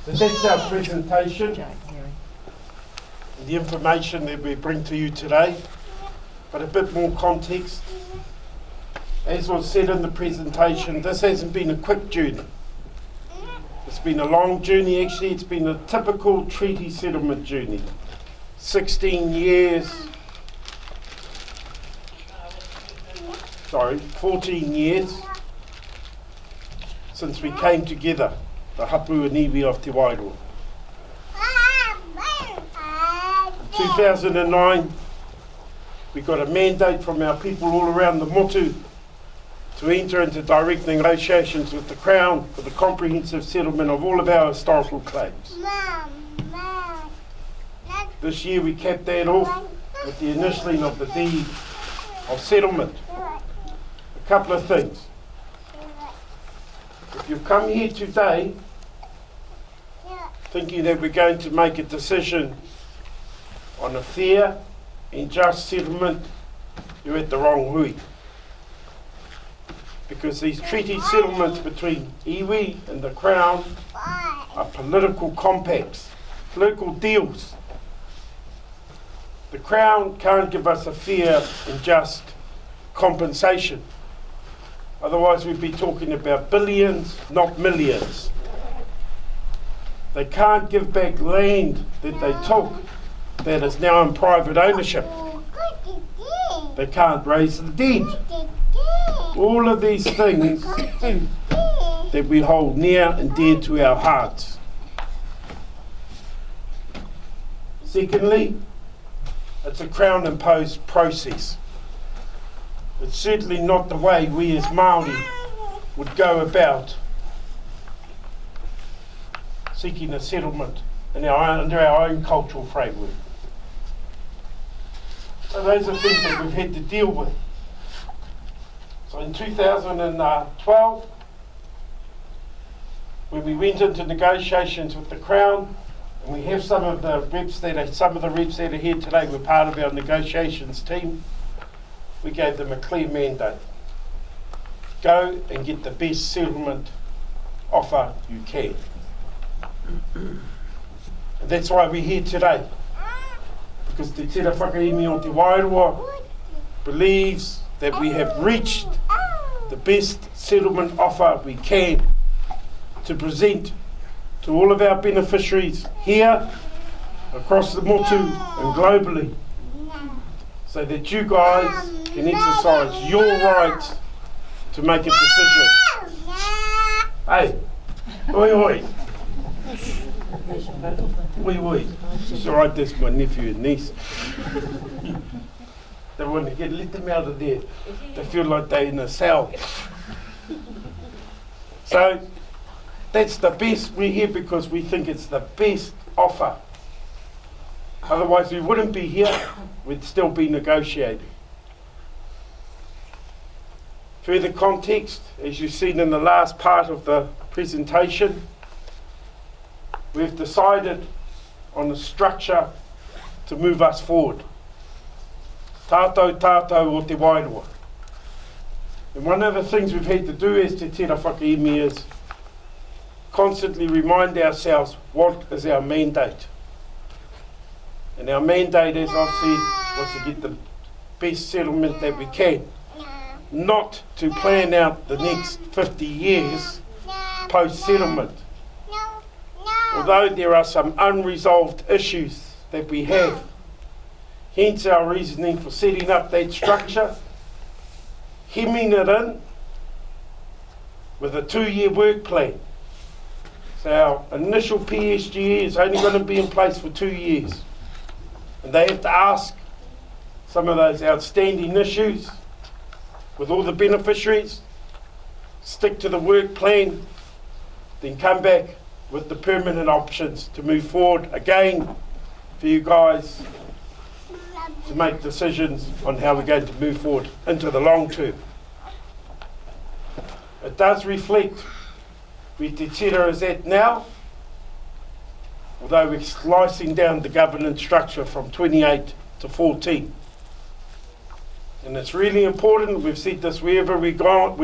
So that's our presentation, the information that we bring to you today, but a bit more context. As was said in the presentation, this hasn't been a quick journey. It's been a long journey, actually. It's been a typical treaty settlement journey. 14 years since we came together, the hapu and iwi of Te Wairoa. In 2009, we got a mandate from our people all around the motu to enter into direct negotiations with the Crown for the comprehensive settlement of all of our historical claims. This year we capped that off with the initialing of the Deed of Settlement. A couple of things. If you've come here today thinking that we're going to make a decision on a fair and just settlement, you're at the wrong hui. Because these treaty settlements between iwi and the Crown are political compacts, political deals. The Crown can't give us a fair and just compensation. Otherwise we'd be talking about billions, not millions. They can't give back land that they took that is now in private ownership. They can't raise the deed. All of these things that we hold near and dear to our hearts. Secondly, it's a Crown-imposed process. It's certainly not the way we as Māori would go about seeking a settlement under our own cultural framework. So those are things that we've had to deal with. So in 2012, when we went into negotiations with the Crown, and we have some of the reps that are here today were part of our negotiations team, we gave them a clear mandate. Go and get the best settlement offer you can. And that's why we're here today. Because Te Tira Whakaemi o Te Wairoa believes that we have reached the best settlement offer we can to present to all of our beneficiaries here, across the motu and globally, so that you guys can exercise your right to make a decision. Hey, oi oi. Oi oi. It's all right, that's my nephew and niece. They want to let them out of there. They feel like they're in a cell. So that's the best. We're here because we think it's the best offer. Otherwise we wouldn't be here. We'd still be negotiating. Further context, as you've seen in the last part of the presentation, we've decided on a structure to move us forward. Tātou tātou o te Wairoa. And one of the things we've had to do as te Tira Whakaemi is constantly remind ourselves what is our mandate. And our mandate, as I've said, was to get the best settlement that we can. Not to plan out the next 50 years post-settlement. Although there are some unresolved issues that we have, hence our reasoning for setting up that structure, hemming it in with a 2-year work plan. So our initial PSG is only going to be in place for 2 years. And they have to ask some of those outstanding issues with all the beneficiaries, stick to the work plan, then come back with the permanent options to move forward again for you guys to make decisions on how we're going to move forward into the long term. It does reflect where Te Tira is at now, although we're slicing down the governance structure from 28 to 14. And it's really important, we've said this wherever we've gone,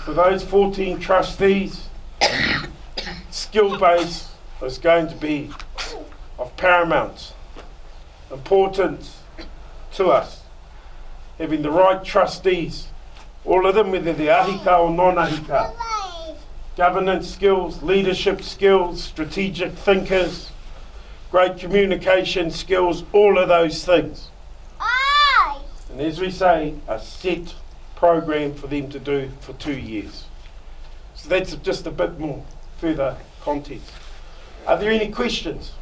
for those 14 trustees, skill base is going to be of paramount importance to us. Having the right trustees, all of them, whether they're ahika or non-ahika. Governance skills, leadership skills, strategic thinkers, great communication skills, all of those things. And as we say, a set program for them to do for 2 years. So that's just a bit more further context. Are there any questions?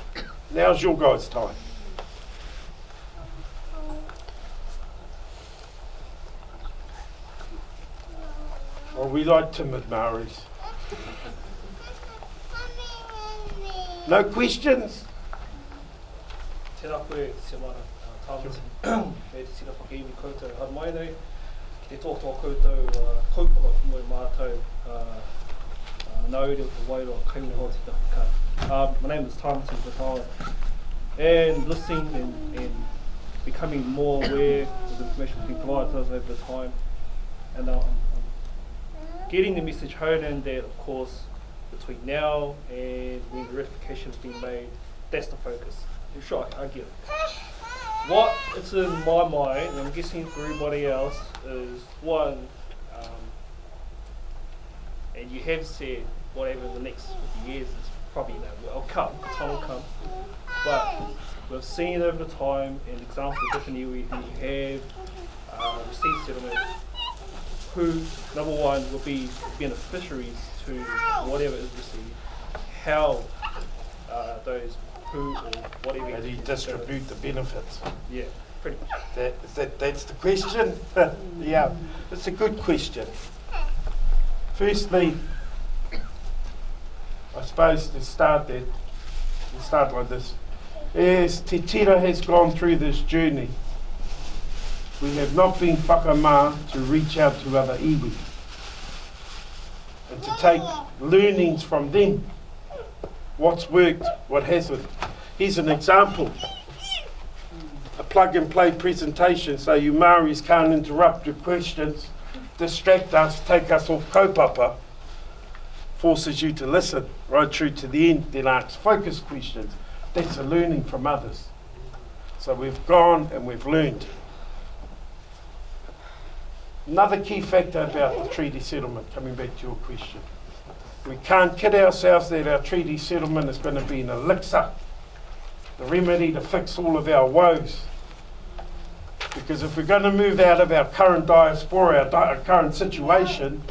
Now's your guys' time. Well, we like timid Maoris. No questions? Tēnā koe, se mana, tāmata, e te tira Whakaemi koutou haru mai nei, ki te tōtoa koutou kaupapa ki moi mātou, nāuri o te Wairoa, kaimi hoa te whaka. My name is Tāmata Whakaoa, and listening and becoming more aware of the information being provided to us over the time, and I'm getting the message home in that, of course, between now and when the ratification has been made, that's the focus. Sure, I get it. What it's in my mind, and I'm guessing for everybody else, is one, and you have said whatever the next 50 years is probably, will come, the time will come, but we've seen over the time and examples of different areas who have received settlement, who, number one, will be beneficiaries to whatever is received, how those who or whatever. How do you distribute the benefits? Yeah, pretty much. That's the question? Yeah, it's a good question. Firstly, I suppose to start that, we'll start like this. As Te Tira has gone through this journey, we have not been whakamā to reach out to other iwi and to take learnings from them. What's worked, what hasn't. Here's an example. A plug-and-play presentation so you Maoris can't interrupt your questions, distract us, take us off kaupapa, forces you to listen right through to the end, then ask focus questions. That's a learning from others. So we've gone and we've learned. Another key factor about the treaty settlement, coming back to your question, We can't kid ourselves that our treaty settlement is going to be an elixir, the remedy to fix all of our woes. Because if we're going to move out of our current diaspora, our current situation,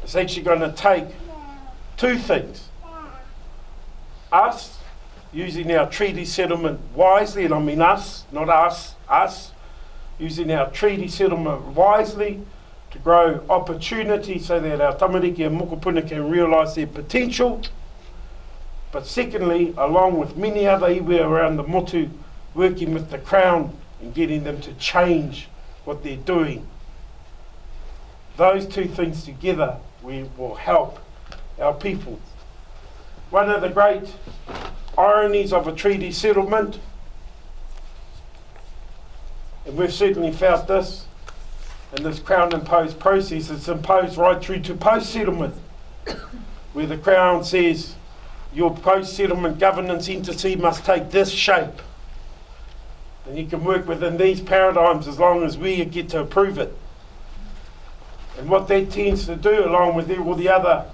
it's actually going to take two things. Us using our treaty settlement wisely, and I mean us, not us, using our treaty settlement wisely to grow opportunity so that our tamariki and mokopuna can realise their potential. But secondly, along with many other iwi around the motu, working with the Crown and getting them to change what they're doing. Those two things together will help our people. One of the great ironies of a treaty settlement, and we've certainly felt this in this Crown imposed process, it's imposed right through to post-settlement, where the Crown says your post-settlement governance entity must take this shape. And you can work within these paradigms as long as we get to approve it. And what that tends to do, along with all the other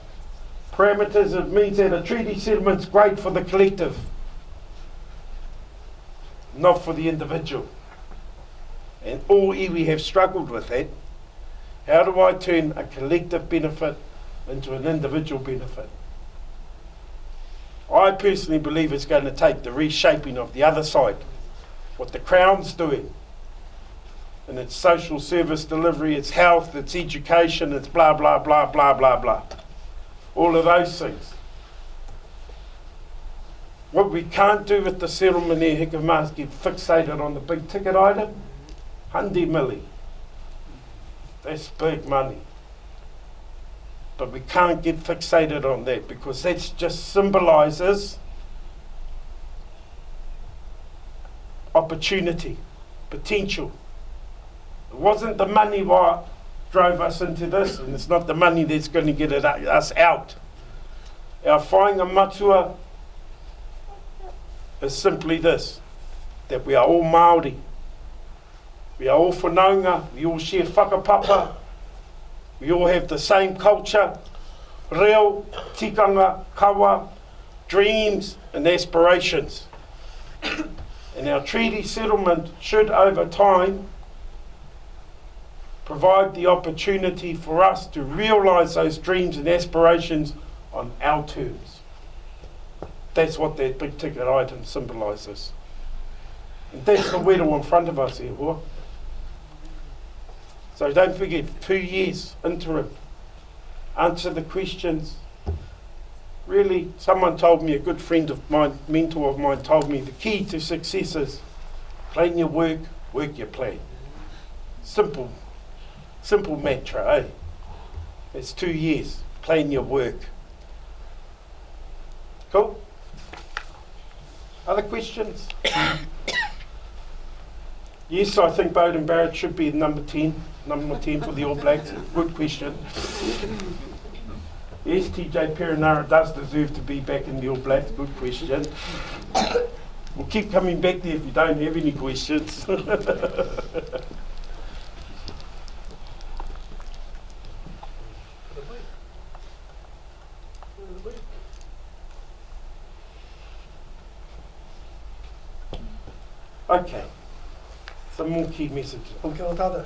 parameters, it means that a treaty settlement's great for the collective, not for the individual. And all iwi have struggled with that. How do I turn a collective benefit into an individual benefit? I personally believe it's going to take the reshaping of the other side, what the Crown's doing, and its social service delivery, its health, its education, its blah, blah, blah, blah, blah, blah. All of those things. What we can't do with the settlement here, Hikama, is get fixated on the big ticket item. 100 milli. That's big money. But we can't get fixated on that because that just symbolises opportunity, potential. It wasn't the money what drove us into this, and it's not the money that's going to get us out. Our whainga matua is simply this, that we are all Māori. We are all whanaunga, we all share whakapapa, we all have the same culture, reo, tikanga, kawa, dreams and aspirations. And our treaty settlement should, over time, provide the opportunity for us to realise those dreams and aspirations on our terms. That's what that big ticket item symbolises. And that's the Wairoa in front of us here, Hoa. So don't forget, 2 years interim. Answer the questions. Really, someone told me, a good friend of mine, mentor of mine, told me the key to success is plan your work, work your plan. Simple mantra, eh? It's 2 years, plan your work. Cool? Other questions? Yes, I think Bowden Barrett should be number 10 for the All Blacks. Good question. Yes, TJ Perenara does deserve to be back in the All Blacks. Good question. We'll keep coming back there if you don't have any questions. Okay. Some more key messages. Kia ora tātou.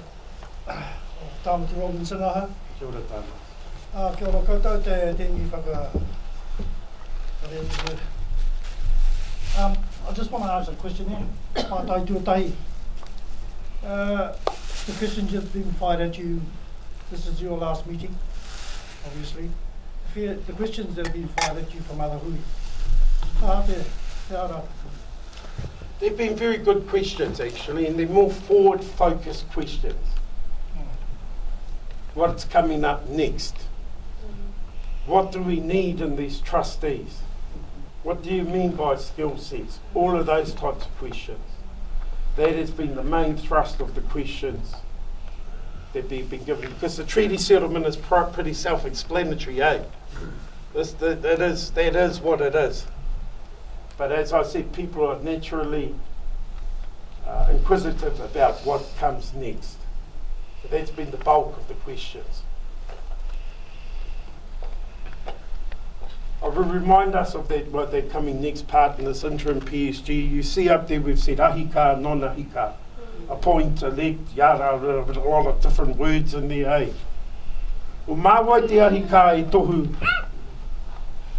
Tāmati Robinson aha. Kia ora tātou. Kia ora koutou tēnei I just want to ask a question here. Pātai tuatahi. The questions have been fired at you. This is your last meeting, obviously. The questions that have been fired at you from other hui. They've been very good questions, actually, and they're more forward-focused questions. What's coming up next? What do we need in these trustees? What do you mean by skill sets? All of those types of questions. That has been the main thrust of the questions that they've been given, because the treaty settlement is pretty self-explanatory, eh? That is what it is. But as I said, people are naturally inquisitive about what comes next. So that's been the bulk of the questions. will remind us of that, what they're coming next part in this interim PSG. You see up there we've said ahika, non-ahika, appoint, elect, yada, a lot of different words in there, eh? O māwai te ahika e tohu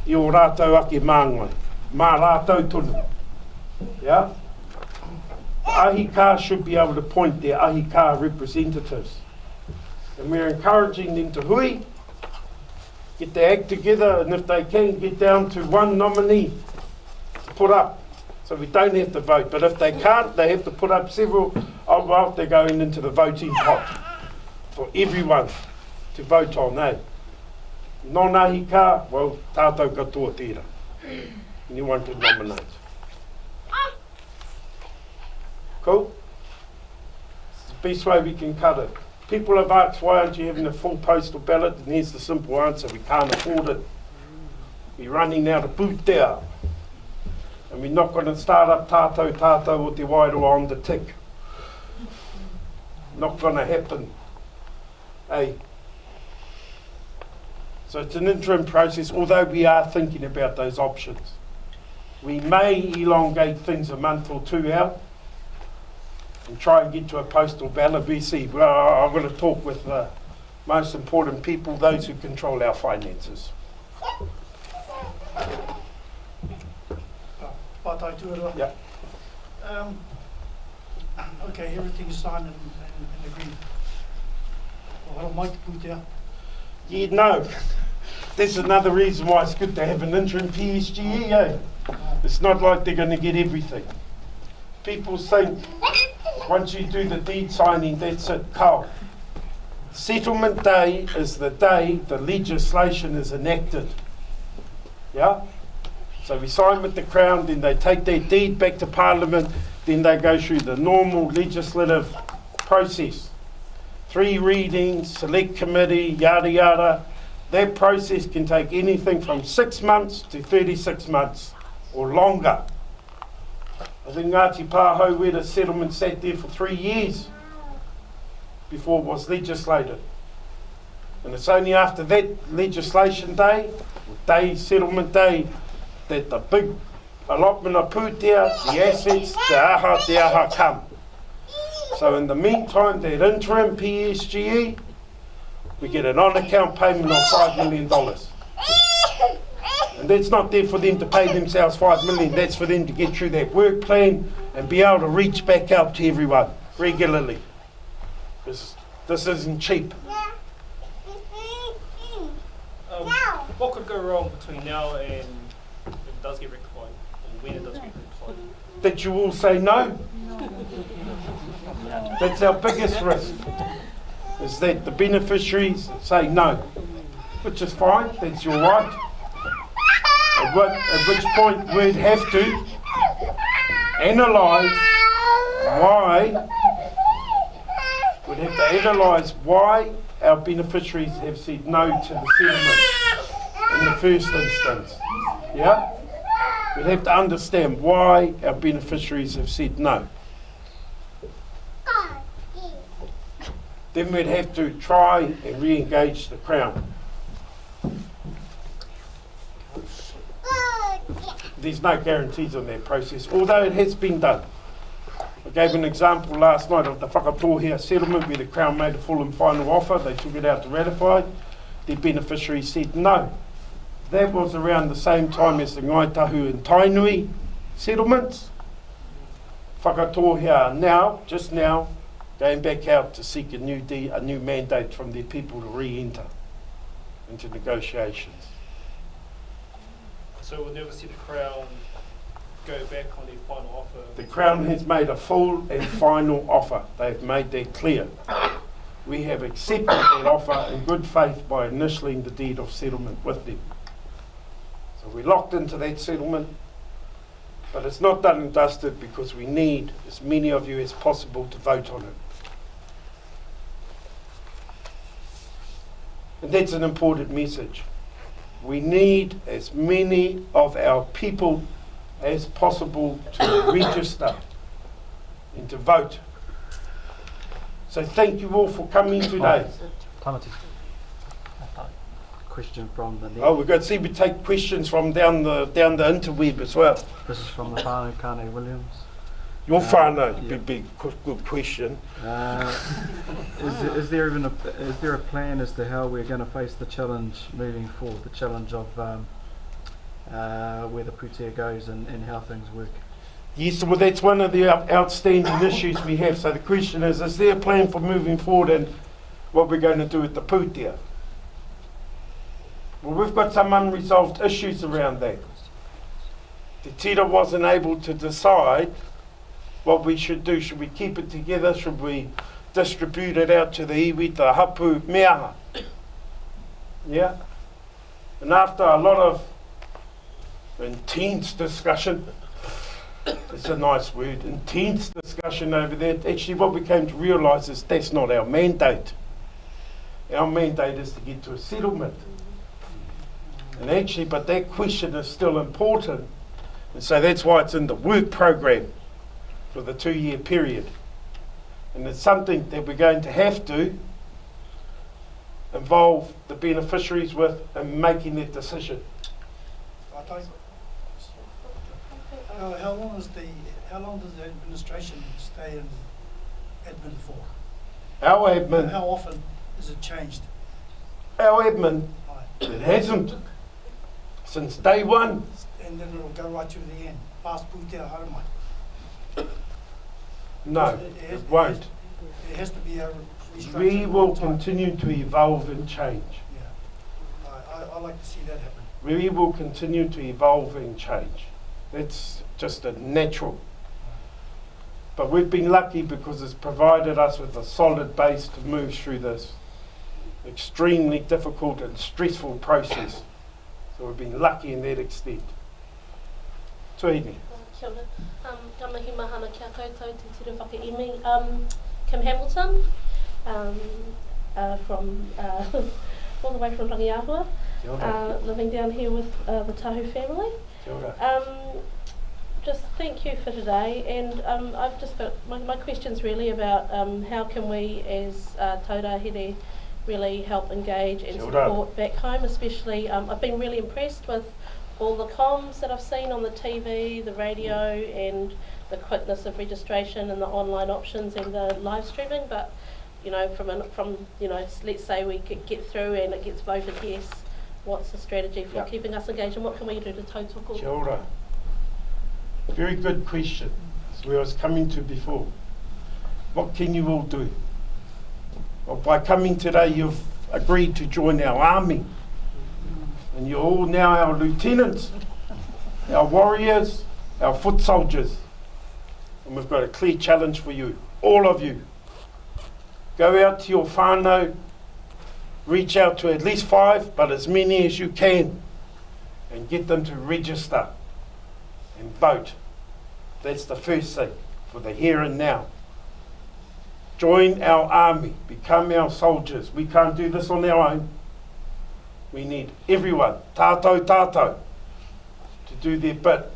I o rātou ake māngai, mā rātou tonu. Yeah? Ahika should be able to appoint their ahika representatives. And we're encouraging them to hui, get their act together, and if they can, get down to one nominee to put up. So we don't have to vote. But if they can't, they have to put up several. Oh, well, they're going into the voting pot for everyone to vote on, eh? Non-ahika, well, tātou katoa tira. Anyone can nominate. Cool? It's the best way we can cut it. People have asked, why aren't you having a full postal ballot? And here's the simple answer, we can't afford it. We're running out of boot there. And we're not going to start up tātou o te Wairoa on the tick. Not going to happen. Hey. So it's an interim process, although we are thinking about those options. We may elongate things a month or two out and try and get to a postal ballot. We see, well, I'm going to talk with the most important people, those who control our finances. Pātai tuarua. Yeah. Okay, everything is signed and agreed. Well, I might put there. Yeah, no. That's another reason why it's good to have an interim PSG, eh? It's not like they're going to get everything. People think once you do the deed signing, that's it, kao. Settlement day is the day the legislation is enacted. Yeah? So we sign with the Crown, then they take their deed back to Parliament, then they go through the normal legislative process. 3 readings, select committee, yada yada. That process can take anything from 6 months to 36 months or longer. I think Ngāti Pāhau, where the settlement sat there for 3 years before it was legislated. And it's only after that legislation day, or settlement day, that the big allotment of pūtea, the assets, te aha come. So in the meantime, that interim PSGE, we get an on-account payment of $5 million. And that's not there for them to pay themselves $5 million, that's for them to get through that work plan and be able to reach back out to everyone regularly. Because this isn't cheap. What could go wrong between now and if it does get rectified, or when it does get rectified? That you all say no. That's our biggest risk, is that the beneficiaries say no, which is fine, that's your right. At which point we'd have to analyse why our beneficiaries have said no to the settlement in the first instance. Yeah? We'd have to understand why our beneficiaries have said no. Then we'd have to try and re-engage the Crown. There's no guarantees on that process, although it has been done. I gave an example last night of the Whakatohea settlement where the Crown made a full and final offer. They took it out to ratify. The beneficiaries said no. That was around the same time as the Ngaitahu and Tainui settlements. Whakatohea now, just now, going back out to seek a new mandate from their people to re-enter into negotiations. So we'll never see the Crown go back on their final offer? The Crown has made a full and final offer. They've made that clear. We have accepted that offer in good faith by initialing the deed of settlement with them. So we're locked into that settlement, but it's not done and dusted because we need as many of you as possible to vote on it. And that's an important message. We need as many of our people as possible to register and to vote. So thank you all for coming today. question from the net. Oh, we've got to see we take questions from down the interweb as well. This is from the whānau Kane Williams. Your whānau, yeah. big, good question. Is there a plan as to how we're going to face the challenge moving forward? The challenge of where the putea goes and how things work. Yes, well that's one of the outstanding issues we have. So the question is there a plan for moving forward and what we're going to do with the putea? Well, we've got some unresolved issues around that. The Tira wasn't able to decide what we should do. Should we keep it together? Should we distribute it out to the iwi, the hapu, meaha? Yeah? And after a lot of intense discussion, it's a nice word, intense discussion over there, actually what we came to realise is that's not our mandate. Our mandate is to get to a settlement. And actually, but that question is still important. And so that's why it's in the work program for the 2-year period. And it's something that we're going to have to involve the beneficiaries with in making that decision. How long does the administration stay in admin for? Our admin, How often is it changed? our admin, it hasn't. Since day one. And then it'll go right to the end, past putea haramai. No, it won't. It has to be a restructure. We will all the time. continue to evolve and change. Yeah, I like to see that happen. We will continue to evolve and change. That's just a natural. But we've been lucky because it's provided us with a solid base to move through this extremely difficult and stressful process. So we've been lucky in that extent. Tuini. Kia ora. Ka mihi mahana kia koutou te Tira Whakaemi. Kim Hamilton, from all the way from Rangiahua, living down here with the Tahu family. Kia ora. Just thank you for today, and I've just got my question's really about how can we as taurāhere really help engage and support back home, especially I've been really impressed with all the comms that I've seen on the TV, the radio, and the quickness of registration and the online options and the live streaming. But you know, from you know, let's say we could get through and it gets voted yes, what's the strategy for keeping us engaged, and what can we do to tautoko? Kia ora. Very good question. As we was coming to before. What can you all do? Well, by coming today, you've agreed to join our army. And you're all now our lieutenants, our warriors, our foot soldiers. And we've got a clear challenge for you, all of you. Go out to your whānau, reach out to at least 5, but as many as you can, and get them to register and vote. That's the first thing for the here and now. Join our army, become our soldiers. We can't do this on our own. We need everyone, tātou, to do their bit.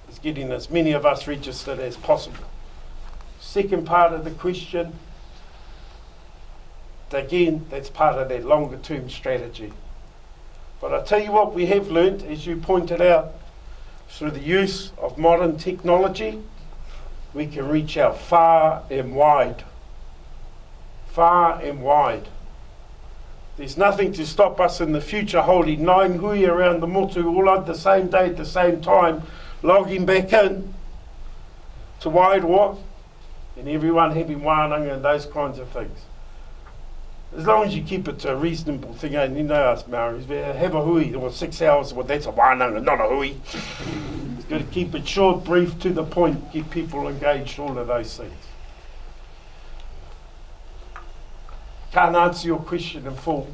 It's getting as many of us registered as possible. Second part of the question, again, that's part of that longer term strategy. But I tell you what we have learnt, as you pointed out, through the use of modern technology, we can reach out far and wide. Far and wide. There's nothing to stop us in the future holding 9 hui around the motu all at the same day, at the same time, logging back in to Wairoa, and everyone having wānanga and those kinds of things. As long as you keep it to a reasonable thing, and you know us Maoris, we have a hui, or 6 hours, well that's a wānanga, not a hui. It's got to keep it short, brief, to the point, keep people engaged, all of those things. Can't answer your question in full,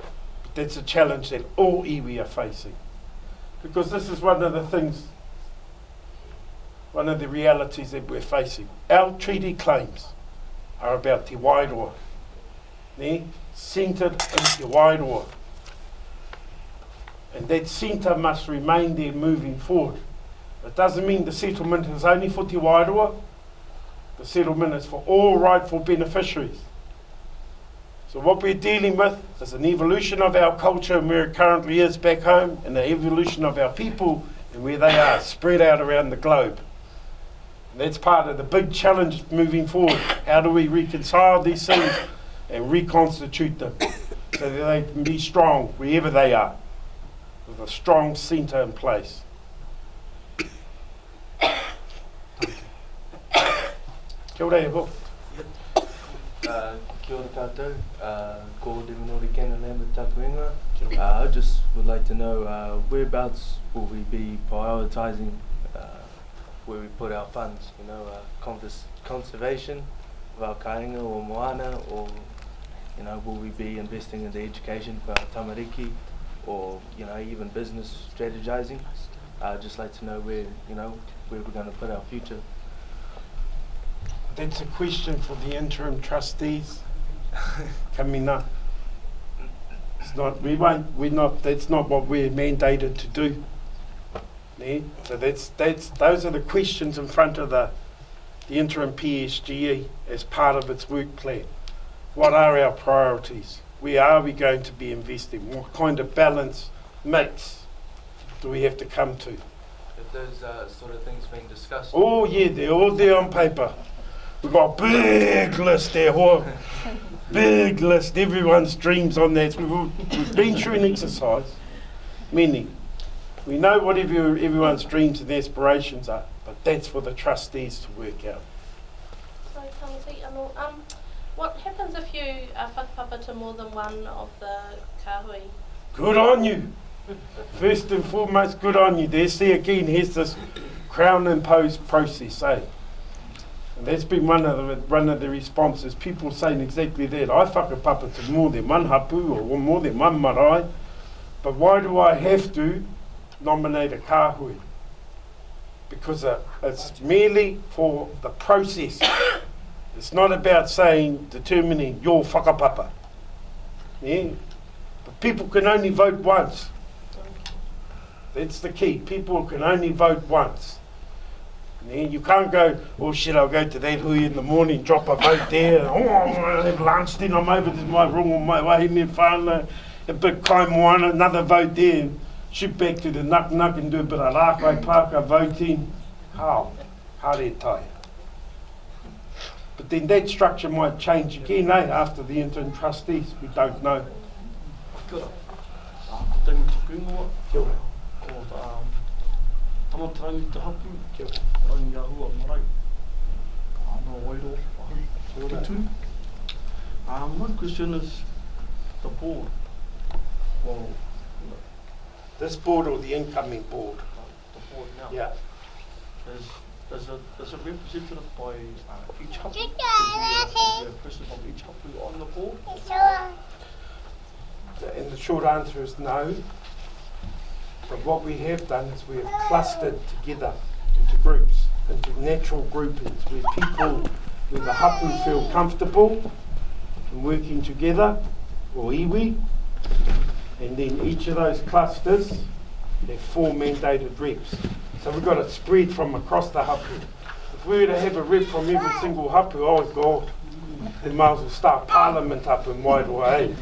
but that's a challenge that all iwi are facing. Because this is one of the things, one of the realities that we're facing. Our treaty claims are about Te Wairoa, centred in Te Wairoa. And that centre must remain there moving forward. It doesn't mean the settlement is only for Te Wairoa. The settlement is for all rightful beneficiaries. So what we're dealing with is an evolution of our culture and where it currently is back home, and the evolution of our people and where they are spread out around the globe. And that's part of the big challenge moving forward. How do we reconcile these things and reconstitute them so that they can be strong wherever they are, with a strong centre in place. Kia ora e ho. Kia ora tātou, ko te minori kena nei me tātou inga. I just would like to know whereabouts will we be prioritising where we put our funds, you know, conservation of our kāinga or moana, or, you know, will we be investing in the education for our tamariki, or, you know, even business strategizing? I'd just like to know where, you know, where we're going to put our future. That's a question for the interim trustees coming up. It's not, that's not what we're mandated to do. Yeah? So those are the questions in front of the interim PSGE as part of its work plan. What are our priorities? Where are we going to be investing? What kind of balance mix do we have to come to? If those sort of things being discussed. Oh yeah, they're all there on paper. We've got a big list there, big list, everyone's dreams on that. We've been through an exercise, many. We know what everyone's dreams and aspirations are, but that's for the trustees to work out. So, Tamati, what happens if you whakapapa to more than one of the kāhui? Good on you. First and foremost, good on you. There's again, here's this Crown imposed process, eh? And that's been one of the responses, people saying exactly that. I whakapapa to more than one hapu or more than one marae, but why do I have to nominate a kāhui? Because it's merely for the process. It's not about determining your whakapapa. Yeah? But people can only vote once. That's the key. People can only vote once. Yeah? You can't go, oh shit, I'll go to that hui in the morning, drop a vote there, oh, I'll have lunch, then I'm over to my room on my way, me whānau, a bit kaimoana, another vote there, and shoot back to the nuk and do a bit of rākai pāka voting. How? Hare tai. But then that structure might change again, after the interim trustees. We don't know. Kia ora. Te mutuku ingoa. Kia ora. Ko tamatarau te hapu. Kia ora. Rangi ahua marae. Anō Wairoa. Kia ora. Te tū. My question is the board. Well, This board or the incoming board? the board now. Yeah. Is it represented by each hapu? Is there a person of each hapu on the board? And the short answer is no. But what we have done is we have clustered together into groups, into natural groupings, where the hapu feel comfortable in working together, or iwi, and then each of those clusters have 4 mandated reps. So we've got it spread from across the hapu. If we were to have a rep from every single hapu, oh God, we might as well start parliament up in Wairoa.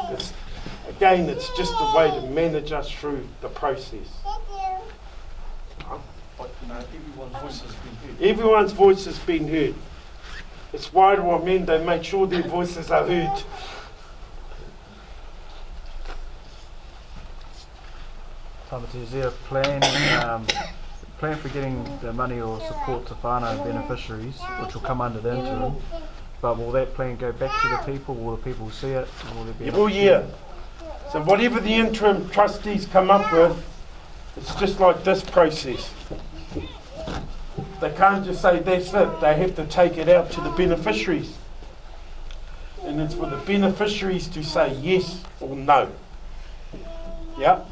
It's just a way to manage us through the process. But everyone's voice has been heard. Everyone's voice has been heard. It's Wairoa men, they make sure their voices are heard. Tamati, is there a plan for getting the money or support to whānau beneficiaries, which will come under the interim, but will that plan go back to the people? Will the people see it? Will there be So whatever the interim trustees come up with, it's just like this process. They can't just say that's it, they have to take it out to the beneficiaries. And it's for the beneficiaries to say yes or no. Yeah?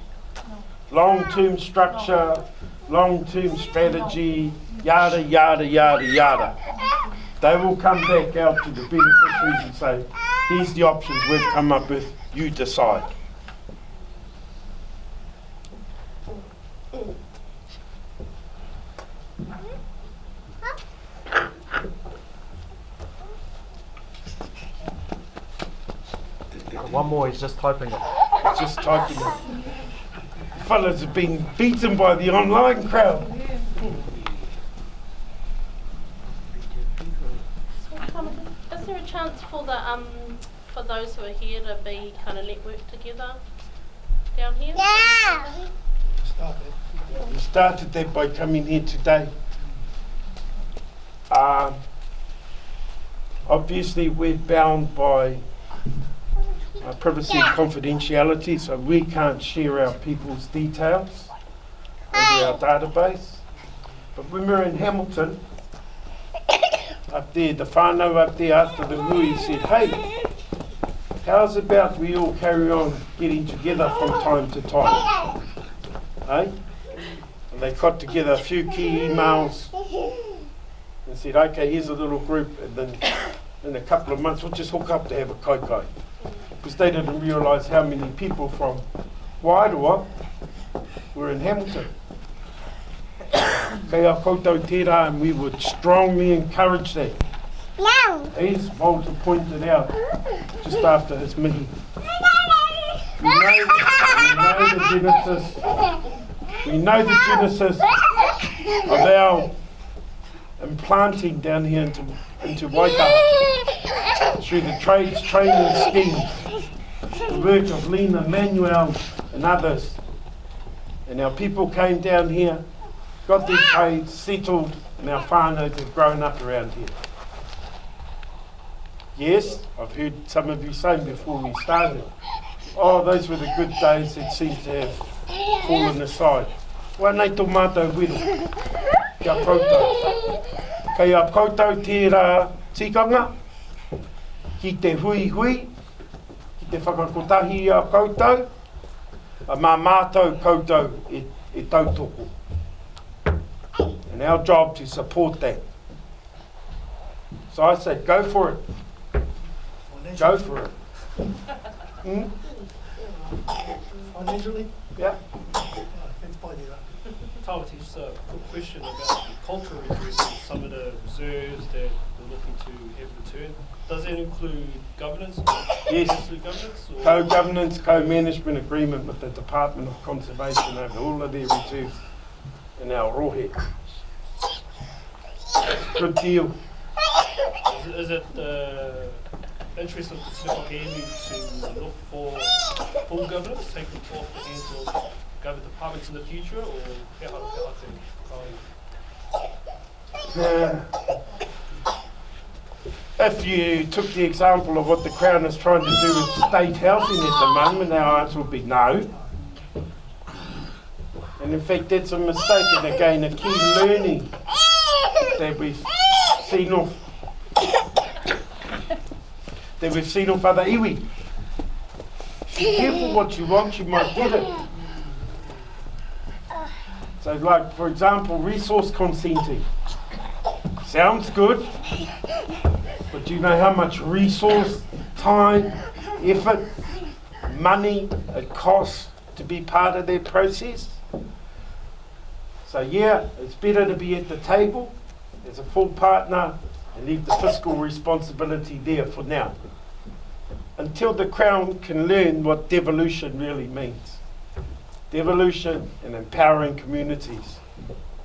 Long-term structure, long-term strategy, yada, yada, yada, yada. They will come back out to the beneficiaries and say, here's the options we've come up with, you decide. One more, he's just typing it. Just typing it. Fellas have been beaten by the online crowd. Is there a chance for the for those who are here to be kind of networked together down here? Yeah. We started that by coming here today. Obviously, we're bound by privacy and confidentiality, so we can't share our people's details into our database. But when we were in Hamilton, up there, the whānau up there after the hui said, hey, how's about we all carry on getting together from time to time? Hey? And they got together a few key emails and said, okay, here's a little group, and then in a couple of months we'll just hook up to have a koukou. Because they didn't realise how many people from Wairoa were in Hamilton. Kei a koutou tira, and we would strongly encourage that. As Walter pointed out just after his mihi. We know the genesis of our implanting down here into Waikato through the trades training schemes, the work of Lena, Manuel and others. And our people came down here, got their trades settled, and our whānau have grown up around here. Yes, I've heard some of you saying before we started, oh, those were the good days that seem to have fallen aside. Wa nei tō mātou wiru, kia koutou. Kei a koutou tērā tikanga, ki te hui hui, ki te whakakotahi a koutou, a mā mātou koutou e tautoko. And our job to support that. So I said, go for it. Go for it. Financially? Yeah. Tamati, just a quick question about the cultural interests in some of the reserves that we're looking to have returned. Does that include governance? Yes. Governance? Co-governance, co-management agreement with the Department of Conservation over all of their reserves in our rohe. Good deal. Is it the interest of the Whakaemi to look for full governance, take it off the hands of government departments in the future, or if you took the example of what the Crown is trying to do with state housing at the moment, our answer would be no. And in fact, that's a mistake, and again, a key learning that we've seen off other iwi. Be careful what you want, you might get it. So like, for example, resource consenting. Sounds good, but do you know how much resource, time, effort, money it costs to be part of that process? So yeah, it's better to be at the table as a full partner and leave the fiscal responsibility there for now, until the Crown can learn what devolution really means. Devolution and empowering communities,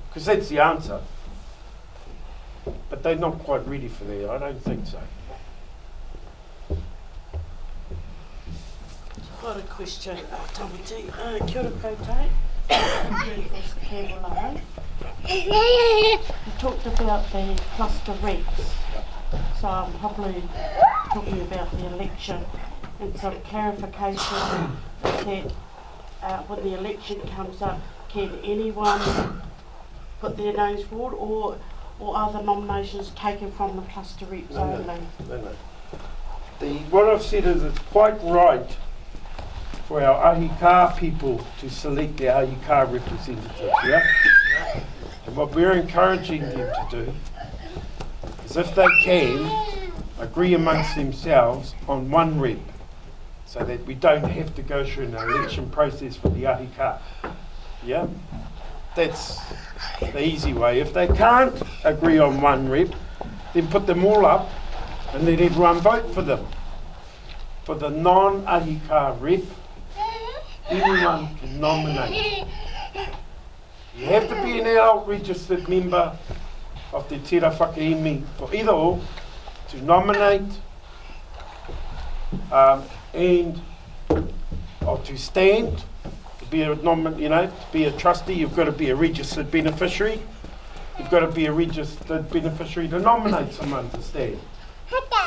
because that's the answer. But they're not quite ready for that, I don't think so. Got a question, Tamati. Kia ora koutou. You talked about the cluster reps, so I'm probably talking about the election and some clarification that when the election comes up, can anyone put their names forward, or are the nominations taken from the cluster reps only? No. What I've said is it's quite right for our ahika people to select their ahika representatives, yeah? And what we're encouraging them to do is, if they can, agree amongst themselves on one rep, so that we don't have to go through an election process for the ahika, yeah? That's the easy way. If they can't agree on one rep, then put them all up and let everyone vote for them. for the non-ahika rep, anyone can nominate. You have to be an adult registered member of the Tira Whakaemi for either or to nominate and or to stand, to be a to be a trustee. You've got to be a registered beneficiary. You've got to be a registered beneficiary to nominate someone to stand.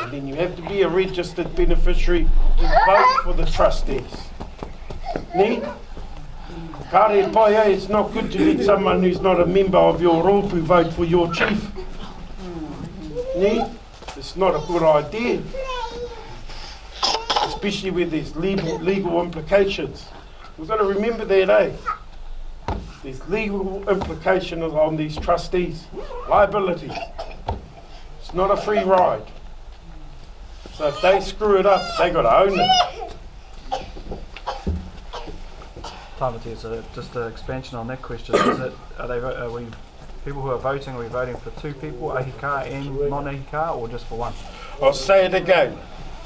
And then you have to be a registered beneficiary to vote for the trustees. Ni? Kare pai, it's not good to let someone who's not a member of your rōpū vote for your chief. Ni? It's not a good idea. Especially with these legal implications. We've got to remember that, eh? There's legal implications on these trustees. Liability. It's not a free ride. So if they screw it up, they got to own it. Tamati, so just an expansion on that question, are we people who are we voting for two people, ahika and non-ahika, or just for one? I'll say it again.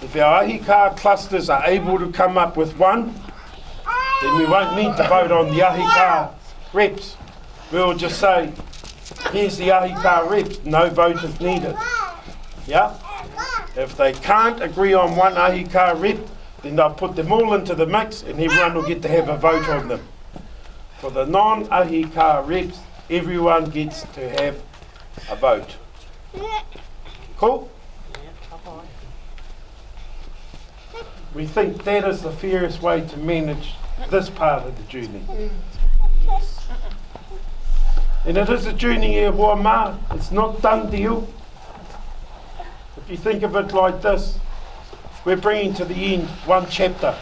If our ahika clusters are able to come up with one, then we won't need to vote on the ahika reps. We'll just say, here's the ahika reps, no vote is needed. Yeah? If they can't agree on one ahika rep, then they'll put them all into the mix and everyone will get to have a vote on them. For the non-ahika reps, everyone gets to have a vote. Cool? We think that is the fairest way to manage this part of the journey. And it is a journey here, Wairoa. It's not done deal. If you think of it like this, we're bringing to the end one chapter.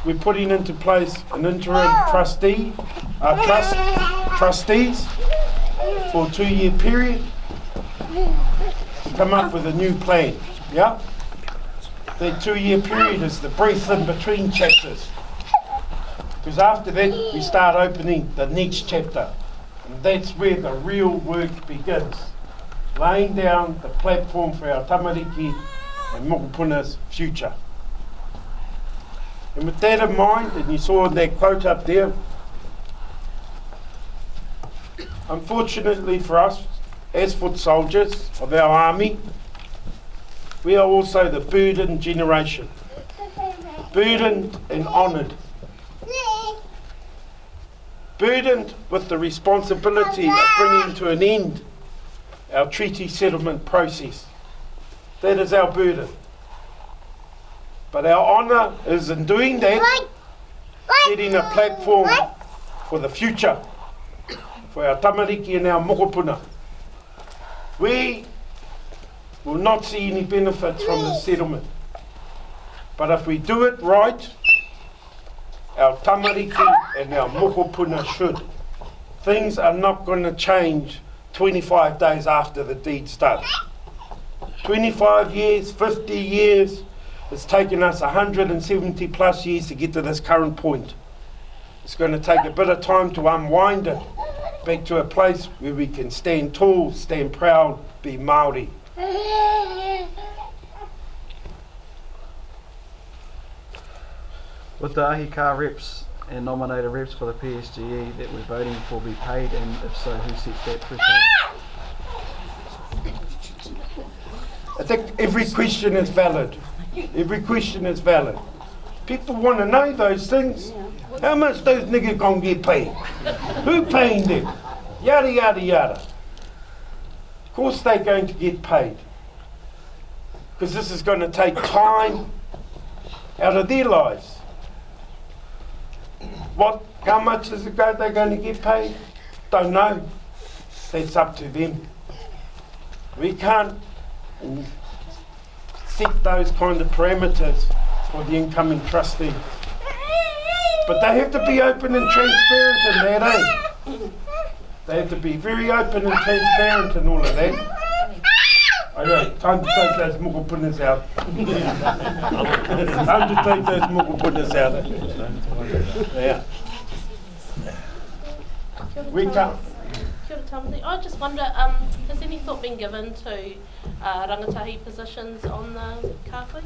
We're putting into place an interim trustees for a 2-year period to come up with a new plan. Yeah? That 2-year period is the breath in between chapters. Because after that, we start opening the next chapter. And that's where the real work begins. Laying down the platform for our tamariki and mokupuna's future. And with that in mind, and you saw that quote up there, unfortunately for us, as foot soldiers of our army, we are also the burdened generation. Burdened and honoured. Burdened with the responsibility of bringing to an end our treaty settlement process. That is our burden. But our honour is in doing that, setting a platform for the future, for our tamariki and our mokopuna. We will not see any benefits from the settlement. But if we do it right, our tamariki and our mokopuna should. Things are not going to change 25 days after the deed's done. 25 years, 50 years, it's taken us 170 plus years to get to this current point. It's going to take a bit of time to unwind it back to a place where we can stand tall, stand proud, be Māori. Would the ahika reps and nominated reps for the PSGE that we're voting for be paid, and if so, who sets that threshold? I think every question is valid. Every question is valid. People want to know those things. How much those niggas gonna get paid? Who paying them? Yada, yada, yada. Of course they're going to get paid. Because this is going to take time out of their lives. How much is it they're going to get paid? Don't know. That's up to them. We can't set those kind of parameters for the incoming trustee. But they have to be open and transparent in that, eh? They have to be very open and transparent in all of that. Okay, time to take those mokopunas out. Time to take those mokopunas out. Yeah. We can't. Kia ora Tamati. I just wonder, has any thought been given to rangatahi positions on the kāwhai?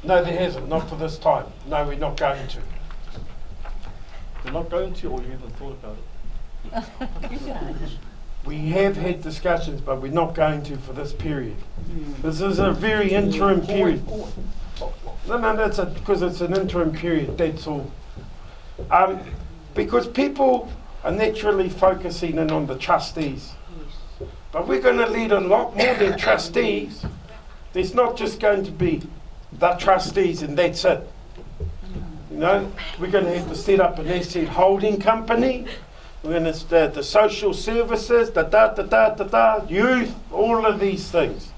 No, there hasn't. Not for this time. No, we're not going to. You're not going to, or you haven't thought about it? We have had discussions, but we're not going to for this period. This is a very interim period. No, that's because it's an interim period, that's all. Because people are naturally focusing in on the trustees. But we're going to lead a lot more than trustees. There's not just going to be the trustees and that's it. You know, we're going to have to set up an asset holding company. We're going to the social services, youth, all of these things.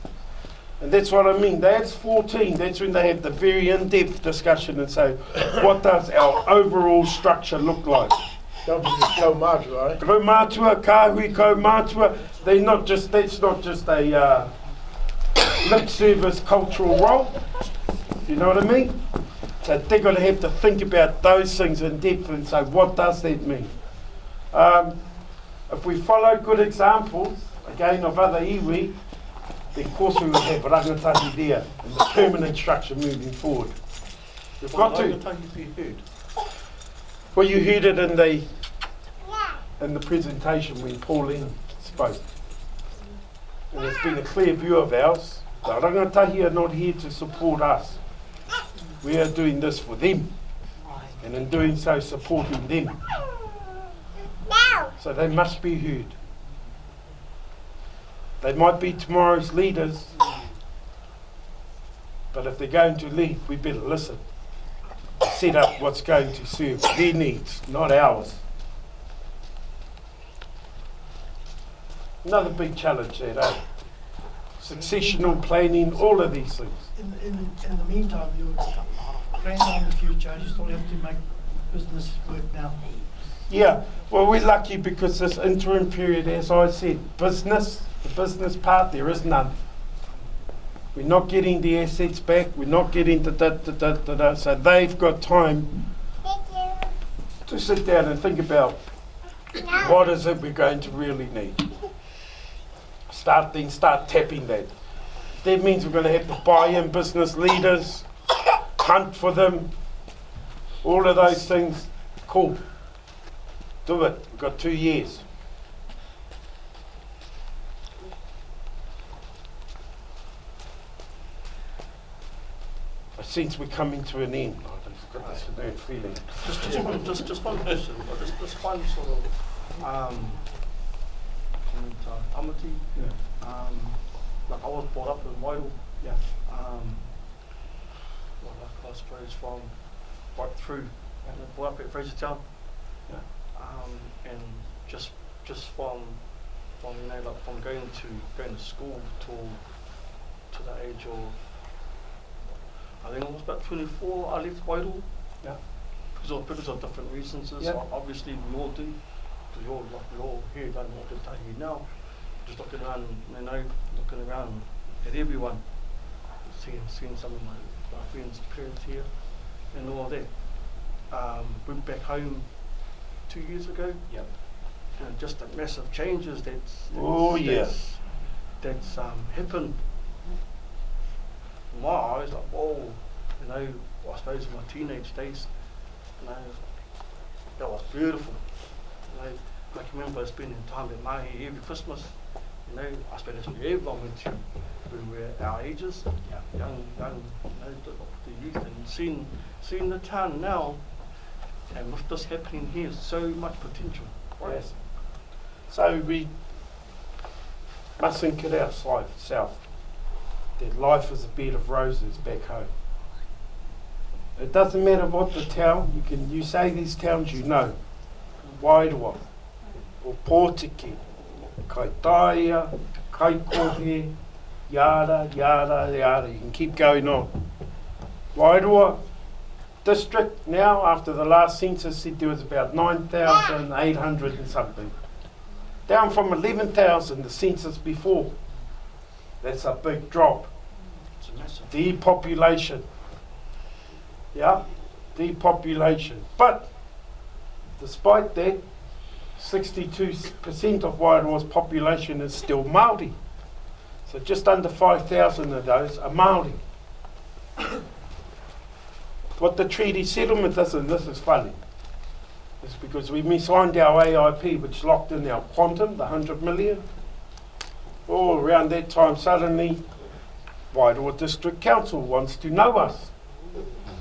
And that's what I mean. That's 14. That's when they have the very in-depth discussion and say, what does our overall structure look like? Don't forget kaumātua, eh? Kaumātua, kāhui, kaumātua. That's not just a lip service cultural role. You know what I mean? So they're going to have to think about those things in depth and say, what does that mean? If we follow good examples, again, of other iwi, then of course we will have rangatahi there and the permanent structure moving forward. We've got to. Rangatahi be heard? Well, you heard it in the presentation when Pauline spoke. And it's been a clear view of ours. The rangatahi are not here to support us. We are doing this for them. And in doing so, supporting them. So they must be heard. They might be tomorrow's leaders, but if they're going to lead, we better listen. Set up what's going to serve their needs, not ours. Another big challenge there, eh? Successional planning, all of these things. In the meantime, you're planning on the future. You still have to make business work now. Yeah, well, we're lucky because this interim period, as I said, the business part, there is none. We're not getting the assets back. We're not getting the so they've got time to sit down and think about what is it we're going to really need. Start tapping that. That means we're going to have to buy in business leaders, hunt for them, all of those things. Cool. Do it. We've got 2 years. I sense we're coming to an end. I've got this inert feeling. Just one question, or just one sort of comment, Amity. Yeah. Like I was brought up in Wairoa. Yeah. Well, like I suppose from right through, brought up at Frasertown. Yeah. And just from you know, like from going to school to the age of, I think I was about 24, I left Wairoa. Yeah. Because of different reasons. Yeah. Obviously we all do. Because we all here don't want to stay here now. Just looking around, you know, looking around at everyone, seeing some of my friends' parents here and all that. Went back home 2 years ago. Yep. And just the massive changes that's happened. In my eyes, like, whoa, you know, I suppose in my teenage days, you know, that was beautiful. You know, I can remember spending time at Mahi every Christmas. You know, I suppose that's where everyone went to when we were our ages, young, you know, the youth, and seeing the town now, and with this happening here, so much potential. Right? Yes. So we mustn't kid ourselves that life is a bed of roses back home. It doesn't matter what the town, you say these towns you know, Wairoa, or Pōtiki, Kaitaia, Kaikohe, yada, yada, yada, you can keep going on. Wairoa district now, after the last census, said there was about 9,800 and something. Down from 11,000 the census before. That's a big drop. It's a massive depopulation. Yeah, depopulation. But despite that, 62% of Wairoa's population is still Māori. So just under 5,000 of those are Māori. What the treaty settlement does, and this is funny, is because when we signed our AIP, which locked in our quantum, the 100 million, around that time suddenly Wairoa District Council wants to know us.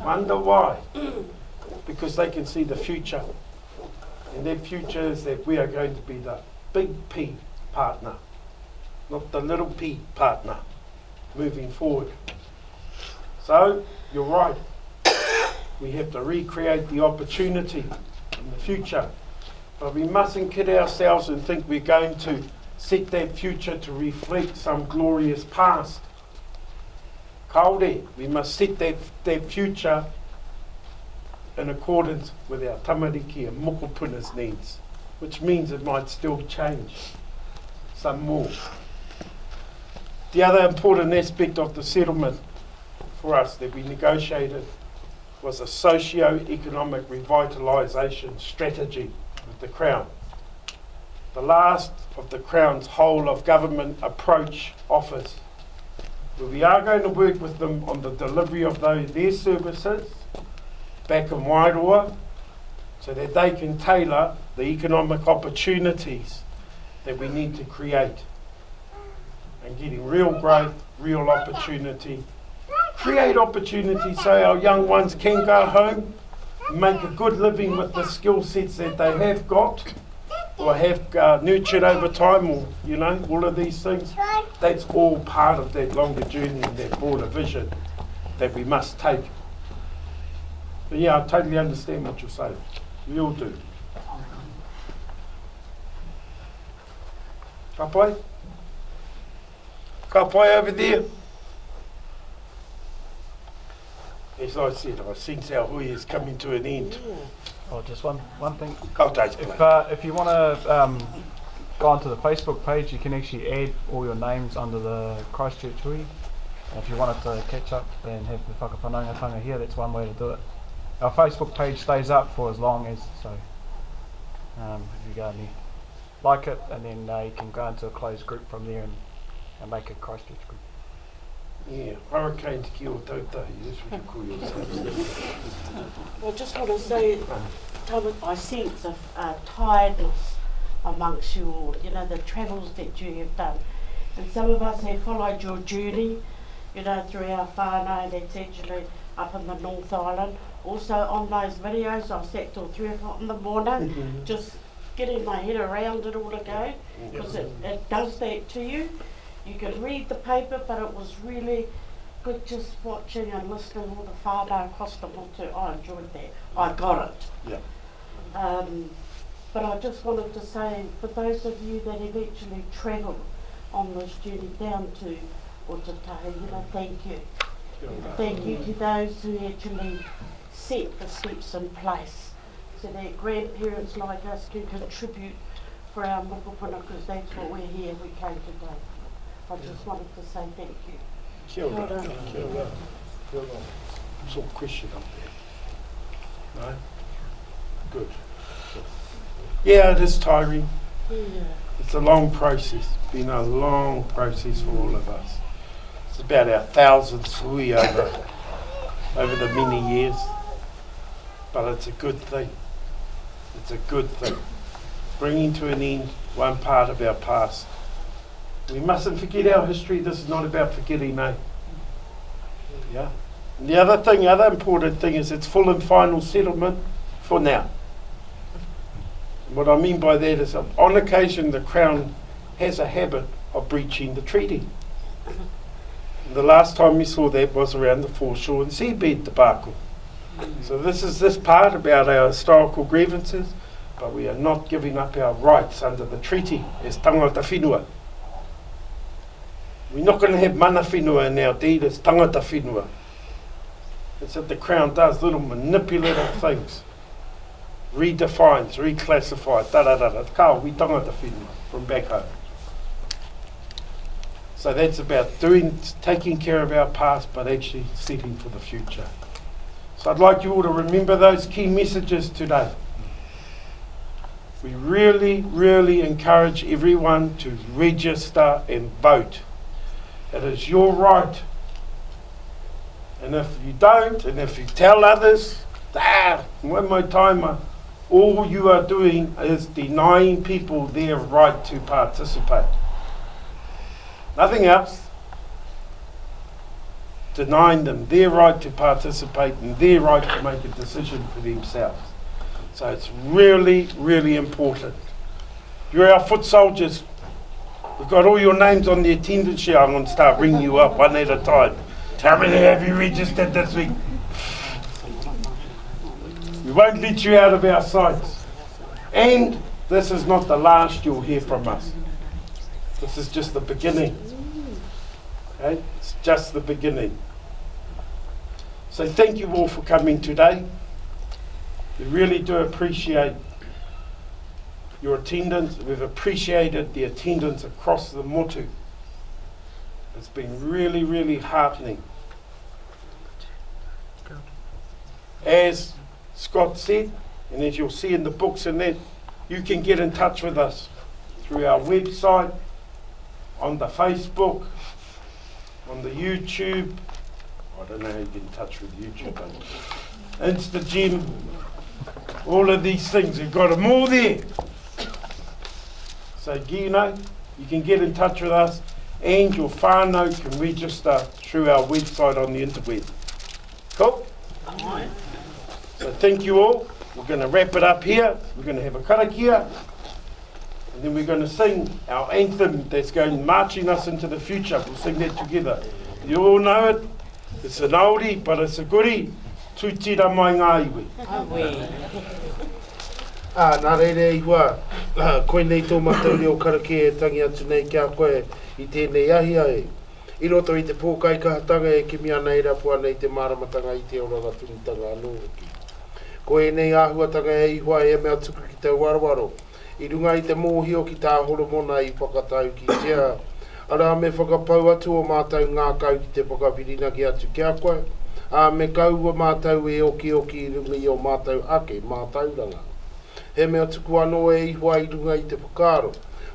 Wonder why? Because they can see the future. And their future is that we are going to be the big P partner, not the little p partner, moving forward. So, you're right. We have to recreate the opportunity in the future. But we mustn't kid ourselves and think we're going to set that future to reflect some glorious past. Kaore, we must set that future in accordance with our tamariki and mokopuna's needs, which means it might still change some more. The other important aspect of the settlement for us that we negotiated was a socio-economic revitalisation strategy with the Crown. The last of the Crown's whole of government approach offers, where we are going to work with them on the delivery of their services back in Wairoa, so that they can tailor the economic opportunities that we need to create, and getting real growth, real opportunity, create opportunities so our young ones can go home, make a good living with the skill sets that they have got or have nurtured over time, or all of these things. That's all part of that longer journey and that broader vision that we must take. But yeah, I totally understand what you're saying. We all do. Ka pai? Ka pai over there? As I said, I sense our hui is coming to an end. Oh, just one thing. If you want to go onto the Facebook page, you can actually add all your names under the Christchurch hui. And if you wanted to catch up and have the whakawhanaungatanga here, that's one way to do it. Our Facebook page stays up for as long as, so if you go and like it, and then you can go into a closed group from there and make a Christchurch group. Yeah, hurricanes ki o tautai, that's what you call yourselves. Well, I just want to say, I sense a tiredness amongst you all, the travels that you have done. And some of us have followed your journey, through our whānau that's actually up in the North Island. Also on those videos, I sat till 3 o'clock in the morning, just getting my head around it all again, because it does that to you. You could read the paper, but it was really good just watching and listening all the whānau across the motu. I enjoyed that. I got it. Yeah. But I just wanted to say, for those of you that have actually travelled on this journey down to Otatahi, thank you. Thank you to those who actually set the steps in place so that grandparents like us can contribute for our mokopuna, because that's what we're here, we came today. I just wanted to say thank you. Kia ora. Kia ora. Kia ora. Saw a question up there. No? Good. Yeah, it is tiring. Yeah. It's a long process. It's been a long process for all of us. It's about our 1,000th hui over the many years. But it's a good thing. It's a good thing. Bringing to an end one part of our past. We mustn't forget our history. This is not about forgetting, eh? Yeah. And the other important thing is it's full and final settlement for now. And what I mean by that is, on occasion, the Crown has a habit of breaching the treaty. And the last time we saw that was around the foreshore and seabed debacle. So this is this part about our historical grievances, but we are not giving up our rights under the treaty as tangata whenua. We're not going to have mana whenua in our deed as tangata whenua. It's that the Crown does little manipulative things. Redefines, reclassifies, da-da-da-da. Ka we tangata whenua from back home. So that's about taking care of our past, but actually setting for the future. So I'd like you all to remember those key messages today. We really, really encourage everyone to register and vote. It is your right And if you don't, and if you tell others, one more time, all you are doing is denying people their right to participate. Nothing else. Denying them their right to participate and their right to make a decision for themselves. So it's really, really important. You're our foot soldiers. We've got all your names on the attendance sheet. I'm going to start ringing you up one at a time. How many have you registered this week? We won't let you out of our sights. And this is not the last you'll hear from us. This is just the beginning. Okay? It's just the beginning. So thank you all for coming today. We really do appreciate your attendance. We've appreciated the attendance across the motu. It's been really, really heartening. As Scott said, and as you'll see in the books and that, you can get in touch with us through our website, on the Facebook, on the YouTube. I don't know how you get in touch with YouTube, but Instagram, all of these things, we've got them all there. So, you can get in touch with us, and your whānau can register through our website on the interweb. Cool? So thank you all. We're going to wrap it up here. We're going to have a karakia, and then we're going to sing our anthem that's going marching us into the future. We'll sing that together. You all know it. It's an oldie, but it's a goodie. Tū tira mai ngā iwi. Nā reire ihua, koe nei tō matau reo karake e tangi atu nei kia koe I tēnei ahi ai. I roto I te pōkai kahatanga e kimi ana I rapua nei te māramatanga I te oranga tunitanga anōriki. Ko e nei āhuatanga e ihua e mea tuku ki te warawaro. I runga I te mōhio ki tā horomona I whakatau ki Tira. Ara me whakapau atu o mātau ngā kau ki te whakapirina ki atu kia koe. A me kaua mātau e oki I runga I o mātau ake, mātauranga. He mea tuku anō e ihua I runga I te whakaro.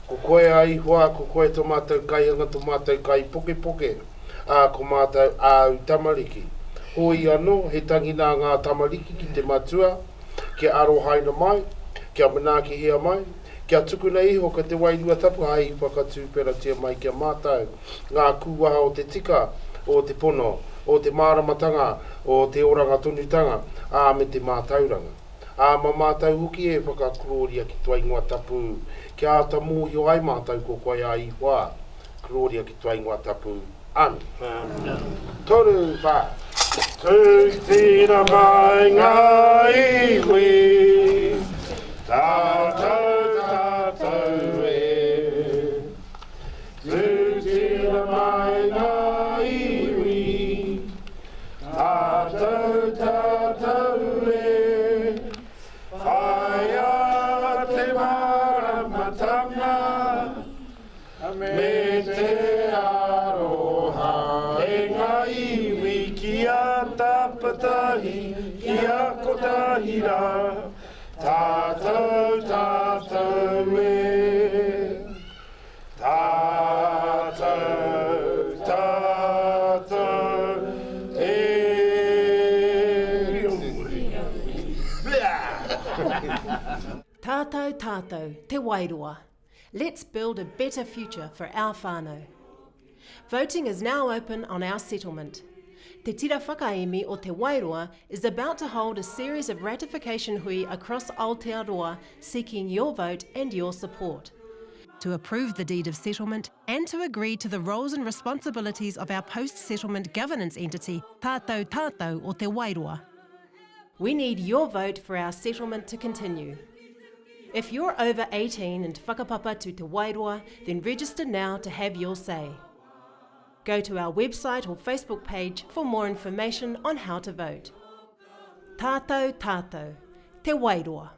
Ko koe a ihua, ko koe tō mātau kaianga tō mātau kai poke poke. Ko mātau āu tamariki. Hoi anō, he tangina ngā tamariki ki te matua, kia aro haina mai, kia manaaki hea mai, kia tukuna iho ka te wairua tapu hai I whakatū pera tia mai kia mātau. Ngā kūwaha o te tika, o te pono, o te māramatanga, o te oranga tonutanga, me te mātauranga. Ma mātau huki e whakakloria ki tua ingoa tapu, kia ata mōhio ai mātau ko koe a ihua, kloria ki tua ingoa tapu, anu. Toru wha. Tū tira mai ngā iwi, tātou tātou e. Tū tira mai ngā iwi, tātou tātou e. Whai a te māramatanga, me te aroha e ngā iwi ki a tapatahi, ki a kotahira, tātou tātou e. Tātou tātou e. Tātou tātou, te Wairoa. Let's build a better future for our whānau. Voting is now open on our settlement. Te Tira Whakaemi o te Wairoa is about to hold a series of ratification hui across Aotearoa seeking your vote and your support. To approve the deed of settlement and to agree to the roles and responsibilities of our post-settlement governance entity, Tātou Tātou o te Wairoa. We need your vote for our settlement to continue. If you're over 18 and whakapapa to te Wairoa, then register now to have your say. Go to our website or Facebook page for more information on how to vote. Tātou tātou, te Wairoa.